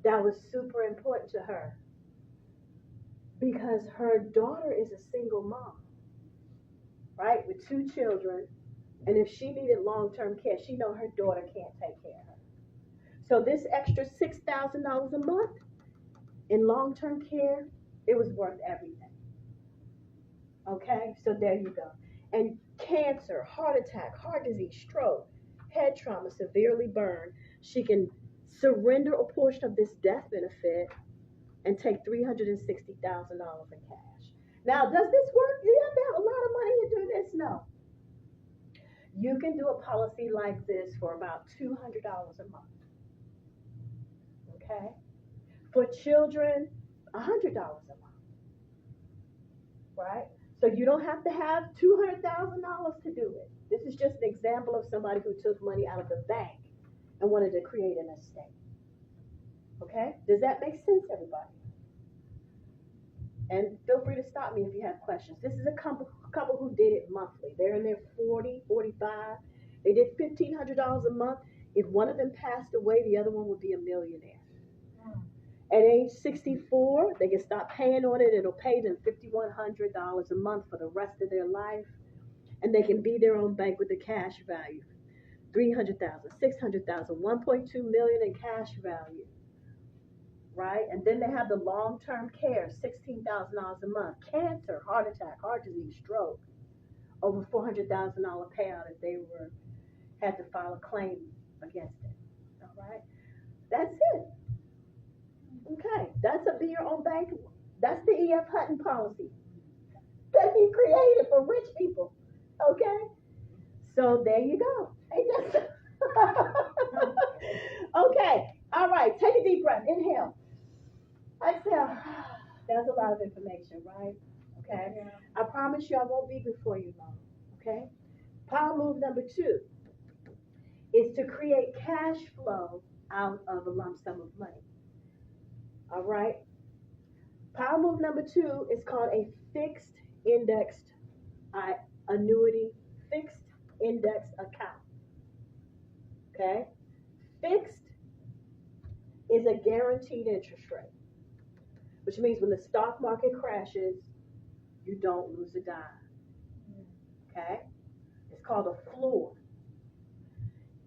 That was super important to her because her daughter is a single mom, right, with 2 children. And if she needed long-term care, she know her daughter can't take care of her. So this extra $6,000 a month in long-term care, it was worth everything. Okay, so there you go. And cancer, heart attack, heart disease, stroke, head trauma, severely burned, she can surrender a portion of this death benefit and take $360,000 in cash. Now, does this work? You have to have a lot of money to do this? No. You can do a policy like this for about $200 a month. Okay? For children, $100 a month. Right? So you don't have to have $200,000 to do it. This is just an example of somebody who took money out of the bank and wanted to create an estate. Okay? Does that make sense, everybody? And feel free to stop me if you have questions. This is a couple who did it monthly. They're in their 40, 45. They did $1,500 a month. If one of them passed away, the other one would be a millionaire. At age 64, they can stop paying on it. It'll pay them $5,100 a month for the rest of their life. And they can be their own bank with the cash value. $300,000, $600,000, $1.2 million in cash value. Right? And then they have the long-term care, $16,000 a month. Cancer, heart attack, heart disease, stroke. Over $400,000 payout if they had to file a claim against it. All right? That's it. Okay, that's a be your own bank. That's the E.F. Hutton policy that he created for rich people. Okay, so there you go. Ain't that okay? All right, take a deep breath. Inhale. Exhale. That's a lot of information, right? Okay. Yeah. I promise you I won't be before you long. Okay. Power move number 2 is to create cash flow out of a lump sum of money. All right. Power move number 2 is called a fixed indexed annuity, fixed index account. Okay. Fixed is a guaranteed interest rate, which means when the stock market crashes, you don't lose a dime. Okay? It's called a floor.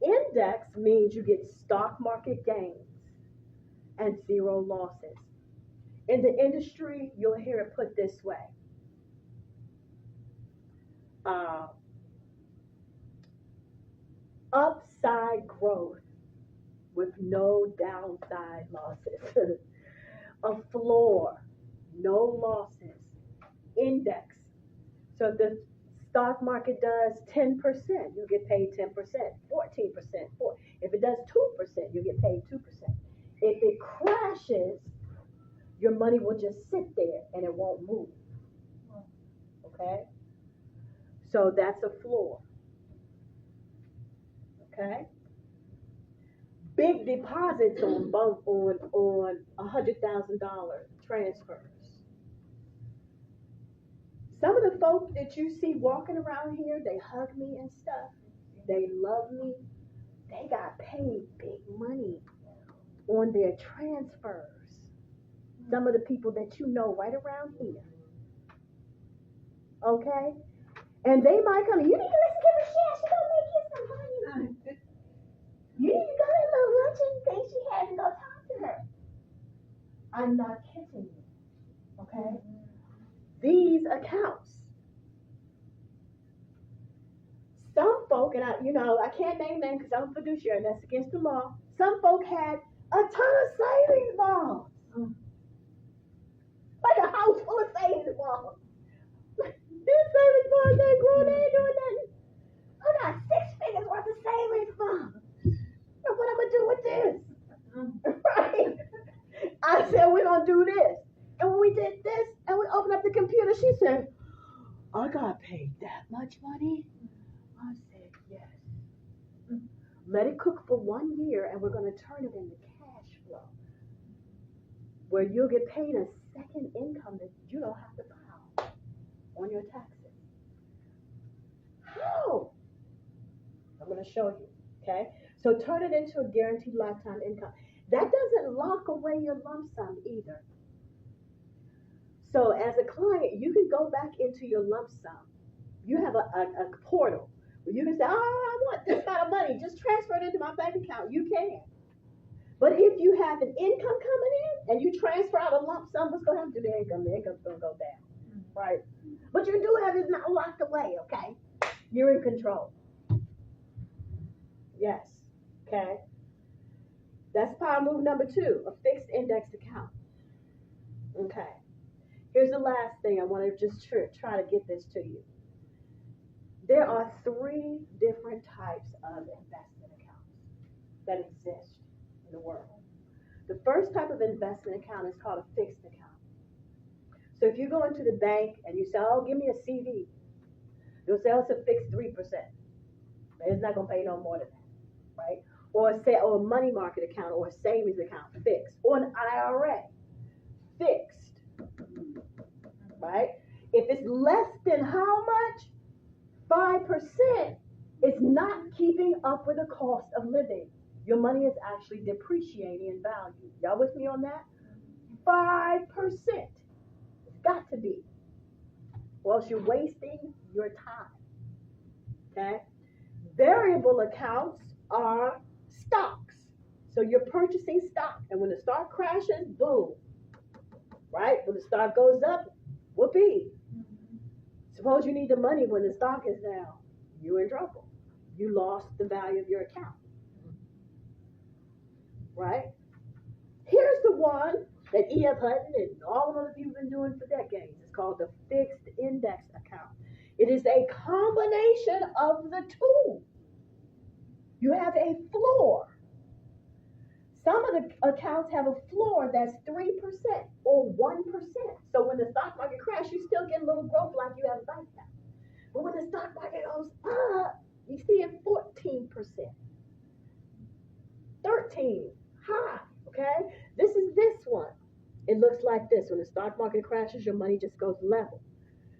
Index means you get stock market gains and zero losses. In the industry, you'll hear it put this way. Upside growth with no downside losses. A floor, no losses. Index. So if the stock market does 10%, you'll get paid 10%, 14%. If it does 2%, you'll get paid 2%. If it crashes, your money will just sit there and it won't move. Okay? So that's a floor. Okay? Big deposits on $100,000 transfers. Some of the folks that you see walking around here, they hug me and stuff. They love me. They got paid big money on their transfers. Some of the people that you know right around here. Okay? And they might come, you need to listen to Richelle. She's going to make you some money. You need to go to a little luncheon thing she had and go talk to her. I'm not kidding you. Okay? These accounts. Some folk, and I can't name them because I'm a fiduciary and that's against the law. Some folk had a ton of savings bonds. Like a house full of savings bonds. These savings bonds ain't growing, they ain't doing nothing. I got 6 figures worth of savings bonds. And what I'm going to do with this? Right? I said, we're going to do this. And when we did this, and we opened up the computer, she said, I got paid that much money? I said, yes. Let it cook for 1 year, and we're going to turn it into cash flow, where you'll get paid a second income that you don't have to file on your taxes. How? I'm going to show you, okay? So turn it into a guaranteed lifetime income. That doesn't lock away your lump sum either. So as a client, you can go back into your lump sum. You have a portal where you can say, oh, I want this amount of money. Just transfer it into my bank account. You can. But if you have an income coming in and you transfer out a lump sum, what's going to happen to the income? The income's going to go down, right? But you do have it not locked away, okay? You're in control. Yes, okay? That's power move number 2, a fixed indexed account. Okay. Here's the last thing. I want to just try to get this to you. There are 3 different types of investment accounts that exist in the world. The first type of investment account is called a fixed account. So if you go into the bank and you say, oh, give me a CD, they'll say, oh, it's a fixed 3%. It's not going to pay no more than that, right? Or a money market account or a savings account, fixed. Or an IRA, fixed, right? If it's less than how much? 5%, it's not keeping up with the cost of living. Your money is actually depreciating in value. Y'all with me on that? 5%. It's got to be. Or else you're wasting your time. Okay? Variable accounts are stocks. So you're purchasing stock. And when the stock crashes, boom. Right? When the stock goes up, whoopee. Suppose you need the money when the stock is down. You're in trouble. You lost the value of your account. Right? Here's the one that E.F. Hutton and all of you have been doing for decades. It's called the fixed index account. It is a combination of the two. You have a floor. Some of the accounts have a floor that's 3% or 1%. So when the stock market crashes, you still get a little growth like you have a bank account. But when the stock market goes up, you see it 14%, 13, high, okay? This is this one. It looks like this. When the stock market crashes, your money just goes level.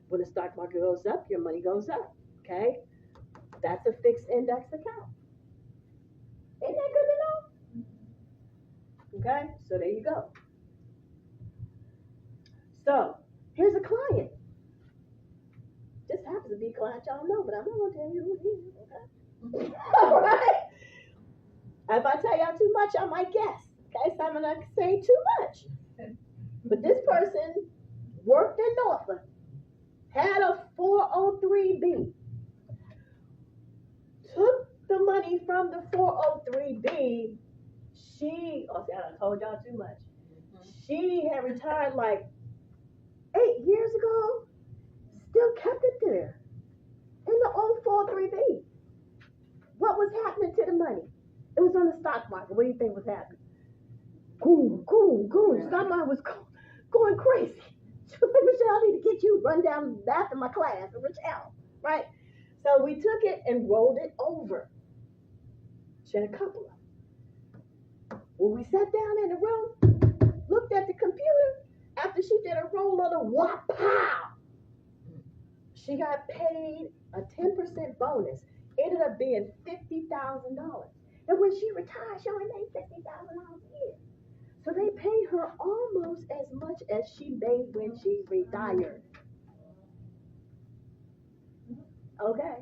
When the stock market goes up, your money goes up, okay? That's a fixed index account. Ain't that good to know? Okay, so there you go. So here's a client. Just happens to be a client y'all know, but I'm not gonna tell you who he is. Okay. All right. If I tell y'all too much, I might guess. Okay, so I'm not say too much. But this person worked in Norfolk, had a 403B, took the money from the 403B. I told y'all too much. She had retired like 8 years ago, still kept it there in the old 403B. What was happening to the money? It was on the stock market. What do you think was happening? Boom, boom, boom. The stock market was going crazy. Richelle, I need to get you run down after my class, Richelle, right? So we took it and rolled it over. She had a couple of them. When we sat down in the room, looked at the computer, after she did a roll of the whop, pow, she got paid a 10% bonus. Ended up being $50,000. And when she retired, she only made $50,000 a year. So they paid her almost as much as she made when she retired. Okay.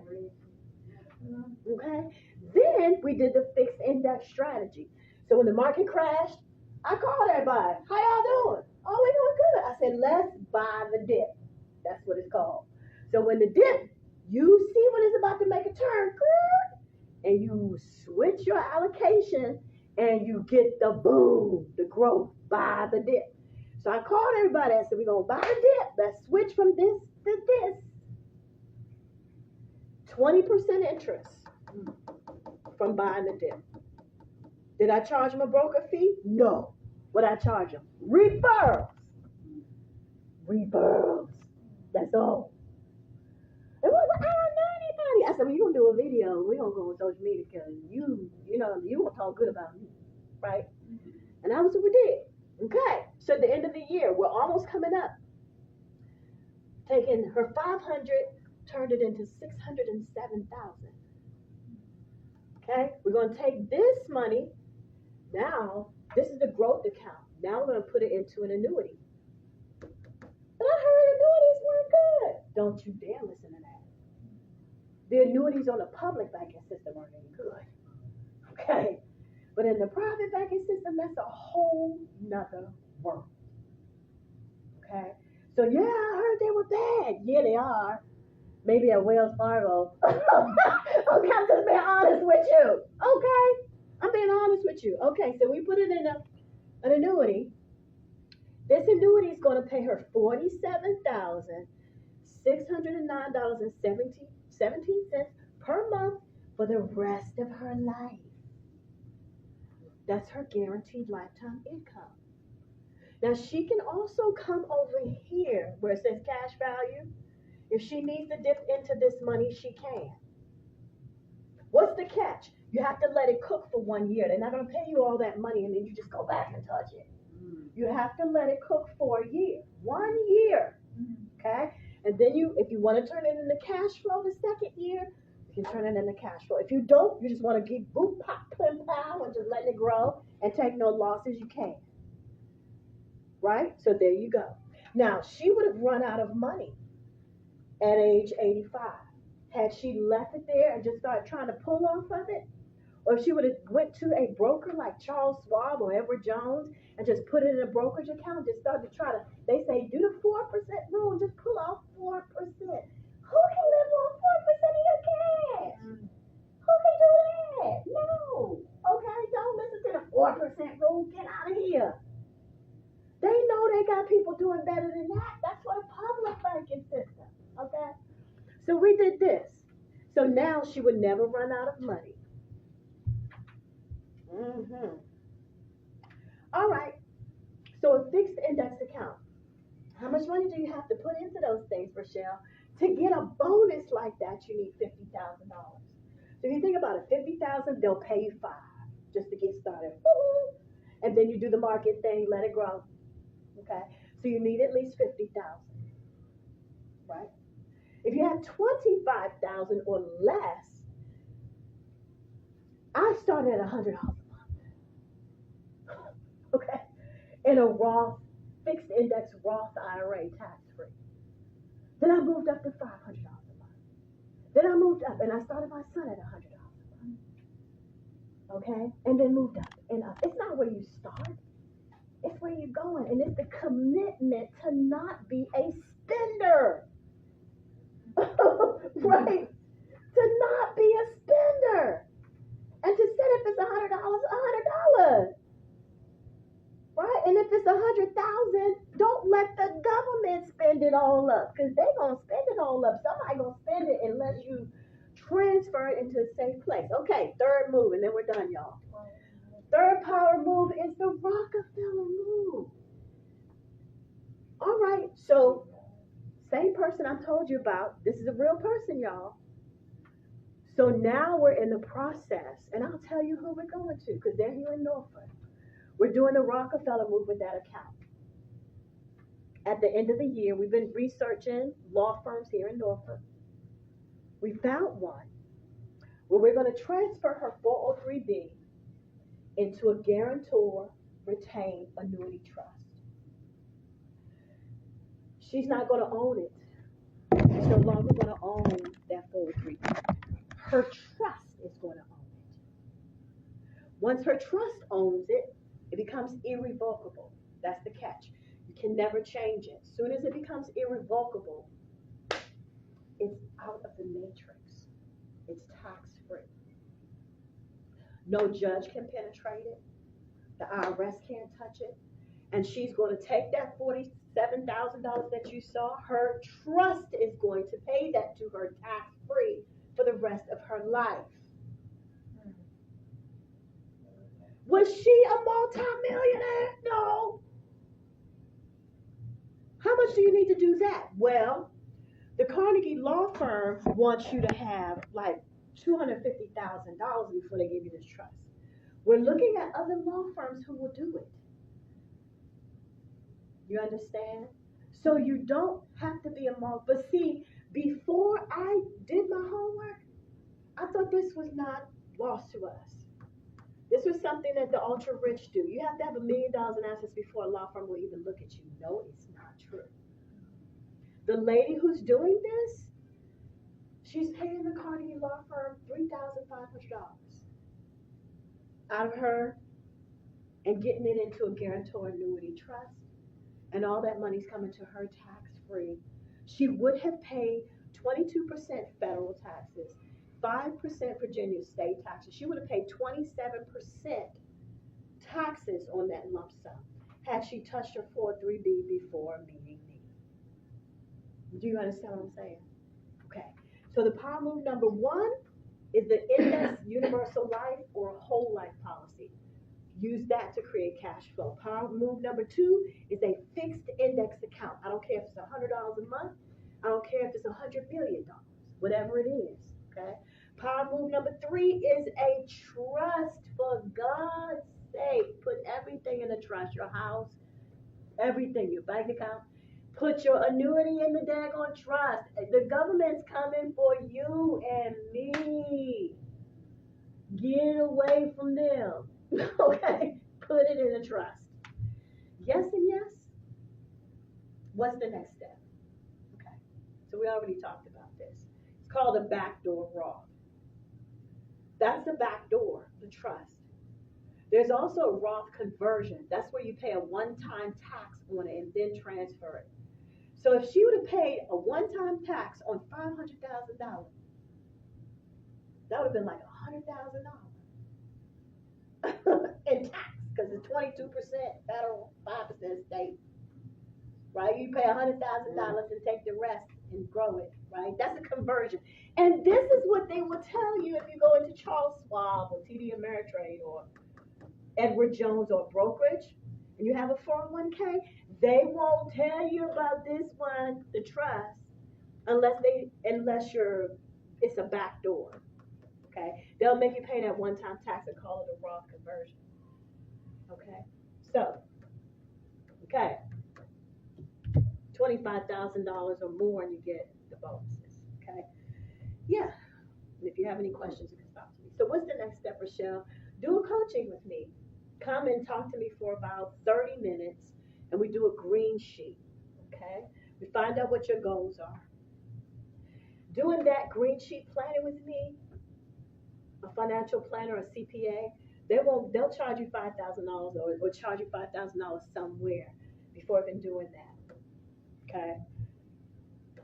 Okay. Then we did the fixed index strategy. So when the market crashed, I called everybody. How y'all doing? Oh, we doing good. I said, let's buy the dip. That's what it's called. So when the dip, you see when it's about to make a turn, and you switch your allocation and you get the boom, the growth, buy the dip. So I called everybody. I said, we're going to buy the dip. Let's switch from this to this. 20% interest from buying the dip. Did I charge them a broker fee? No. What I charge them? Referrals. Referrals. That's all. And I don't know anybody. I said, well, you're going to do a video. We're going to go on social media because you won't talk good about me. Right? And that was what we did. Okay. So at the end of the year, we're almost coming up. Taking her 500, turned it into 607,000. Okay. We're going to take this money. Now, this is the growth account. Now we're going to put it into an annuity. But I heard annuities weren't good. Don't you dare listen to that. The annuities on the public banking system aren't any good. Okay? But in the private banking system, that's a whole nother world. Okay? So, yeah, I heard they were bad. Yeah, they are. Maybe at Wells Fargo. Okay, I'm just being honest with you. Okay? I'm being honest with you. Okay, so we put it in an annuity. This annuity is going to pay her $47,609.17 per month for the rest of her life. That's her guaranteed lifetime income. Now, she can also come over here where it says cash value. If she needs to dip into this money, she can. What's the catch? You have to let it cook for 1 year. They're not going to pay you all that money and then you just go back and touch it. You have to let it cook for a year. 1 year. Okay? And then if you want to turn it into cash flow the second year, you can turn it into cash flow. If you don't, you just want to keep boop, pop, plim, pow, and just letting it grow and take no losses, you can. Right? So there you go. Now, she would have run out of money at age 85. Had she left it there and just started trying to pull off of it, or if she would have went to a broker like Charles Schwab or Edward Jones and just put it in a brokerage account, just started to try to, they say, do the 4% rule, just pull off 4%. Who can live on 4% of your cash? Who can do that? No. Okay, don't listen to the 4% rule. Get out of here. They know they got people doing better than that. That's for the public banking system. Okay? So we did this. So now she would never run out of money. All right. So a fixed index account. How much money do you have to put into those things, Richelle? To get a bonus like that, you need $50,000. So if you think about it, 50,000, they'll pay you five just to get started. Woo-hoo. And then you do the market thing, let it grow. Okay. So you need at least 50,000, right? If you have 25,000 or less, I started at $100 a month. Okay. In a Roth, fixed index Roth IRA, tax free. Then I moved up to $500 a month. Then I moved up and I started my son at $100 a month. Okay? And then moved up and up. It's not where you start, it's where you're going. And it's the commitment to not be a spender. Right? To not be a spender. And to say if it's $100, $100. Right? And if it's 100,000, don't let the government spend it all up, because they're gonna spend it all up. Somebody gonna spend it unless you transfer it into a safe place. Okay, third move, and then we're done, y'all. Third power move is the Rockefeller move. All right, so same person I told you about. This is a real person, y'all. So now we're in the process, and I'll tell you who we're going to, because they're here in Norfolk. We're doing the Rockefeller move with that account. At the end of the year, we've been researching law firms here in Norfolk. We found one where we're going to transfer her 403B into a guarantor retained annuity trust. She's not going to own it. She's no longer going to own that 403B. Her trust is going to own it. Once her trust owns it, it becomes irrevocable. That's the catch. You can never change it. As soon as it becomes irrevocable, it's out of the matrix. It's tax-free. No judge can penetrate it. The IRS can't touch it. And she's going to take that $47,000 that you saw. Her trust is going to pay that to her tax-free for the rest of her life. Was she a multimillionaire? No. How much do you need to do that? Well, the Carnegie Law Firm wants you to have like $250,000 before they give you this trust. We're looking at other law firms who will do it. You understand? So you don't have to be a but see, before I did my homework, I thought this was not lost to us. This was something that the ultra rich do. You have to have $1 million in assets before a law firm will even look at you. No, it's not true. The lady who's doing this, she's paying the Carnegie Law Firm $3,500 out of her and getting it into a guarantor annuity trust. And all that money's coming to her tax-free. She would have paid 22% federal taxes, 5% Virginia state taxes. She would have paid 27% taxes on that lump sum had she touched her 403B before meeting me. Do you understand what I'm saying? Okay. So the power move number one is the index universal life or whole life policy. Use that to create cash flow. Power move number two is a fixed index account. I don't care if it's $100 a month. I don't care if it's $100 billion, whatever it is. Okay. Power move number three is a trust. For God's sake, put everything in a trust. Your house, everything, your bank account. Put your annuity in the daggone trust. The government's coming for you and me. Get away from them. Okay? Put it in a trust. Yes and yes. What's the next step? Okay. So we already talked about this. It's called a backdoor Roth. That's the back door, the trust. There's also a Roth conversion. That's where you pay a one-time tax on it and then transfer it. So if she would have paid a one-time tax on $500,000, that would have been like $100,000 in tax, because it's 22% federal, 5% state. Right? You pay $100,000 and take the rest and grow it. Right? That's a conversion. And this is what they will tell you if you go into Charles Schwab or TD Ameritrade or Edward Jones or brokerage. and you have a 401k, they won't tell you about this one, the trust, unless it's a back door. Okay, they'll make you pay that one-time tax and call it a Roth conversion. Okay, so okay, $25,000 or more, and you get the bonuses. Okay, yeah. And if you have any questions, you can stop to me. So what's the next step, Richelle? Do a coaching with me. Come and talk to me for about 30 minutes, and we do a green sheet. Okay, we find out what your goals are. Doing that green sheet planning with me, a financial planner, a CPA, they'll charge you $5,000 or charge you $5,000 somewhere before even doing that. Okay.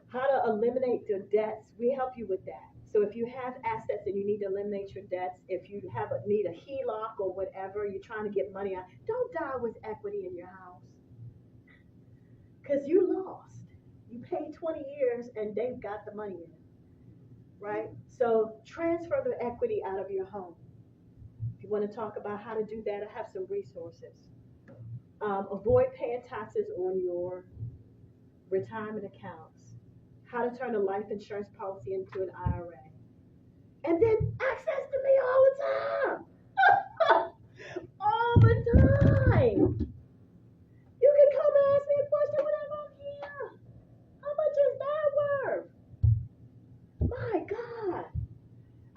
How to eliminate your debts, we help you with that. So if you have assets and you need to eliminate your debts, if you need a HELOC or whatever, you're trying to get money out, don't die with equity in your house. Because you lost. You paid 20 years and they've got the money in it. Right? So transfer the equity out of your home. If you want to talk about how to do that, I have some resources. Avoid paying taxes on your retirement accounts. How to turn a life insurance policy into an IRA. And then access to me all the time. All the time. You can come and ask me a question whenever I'm here. How much is that worth? My God.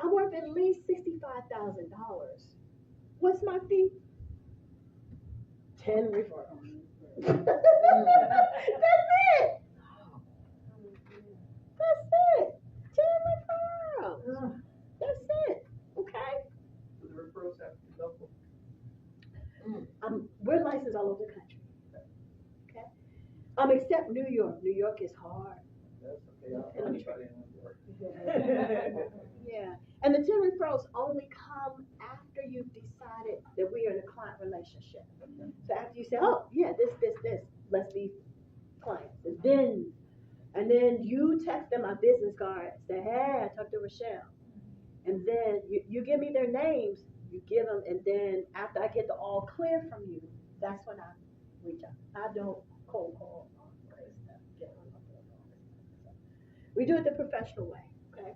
I'm worth at least $65,000. What's my fee? 10 referrals. That's it. That's it. 10 referrals. That's it. Okay. So the referrals have to be local. We're licensed all over the country. Okay. Except New York. New York is hard. That's okay. I'll anybody in New York. Yeah. And the 10 referrals only come after you've decided that we are in a client relationship. So after you say, oh, yeah, this, let's be clients. And then you text them my business card, say, hey, I talked to Richelle. And then you give me their names, you give them, and then after I get the all clear from you, that's when I reach out. I don't cold call. We do it the professional way, okay?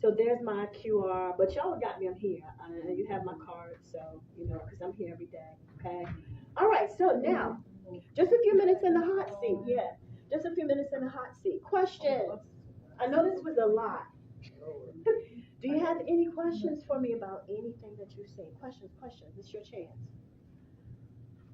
So there's my QR, but y'all got me on here. You have my card, so, because I'm here every day, okay? All right, so now, just a few minutes in the hot seat, yeah. Just a few minutes in the hot seat. Questions? I know this was a lot. Do you have any questions for me about anything that you've seen? Questions. It's your chance.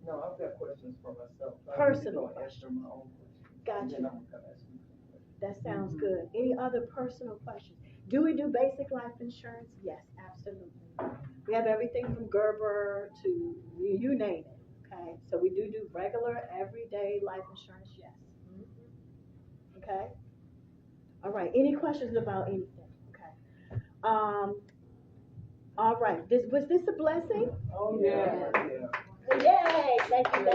No, I've got questions for myself. Personal questions. Answer my own questions. Gotcha. And then I'm going to ask you some questions. That sounds good. Any other personal questions? Do we do basic life insurance? Yes, absolutely. We have everything from Gerber to you name it. Okay, so we do regular, everyday life insurance. Yes. Okay. All right. Any questions about anything? Okay. All right. Was this a blessing? Oh yeah. Yay! Thank you.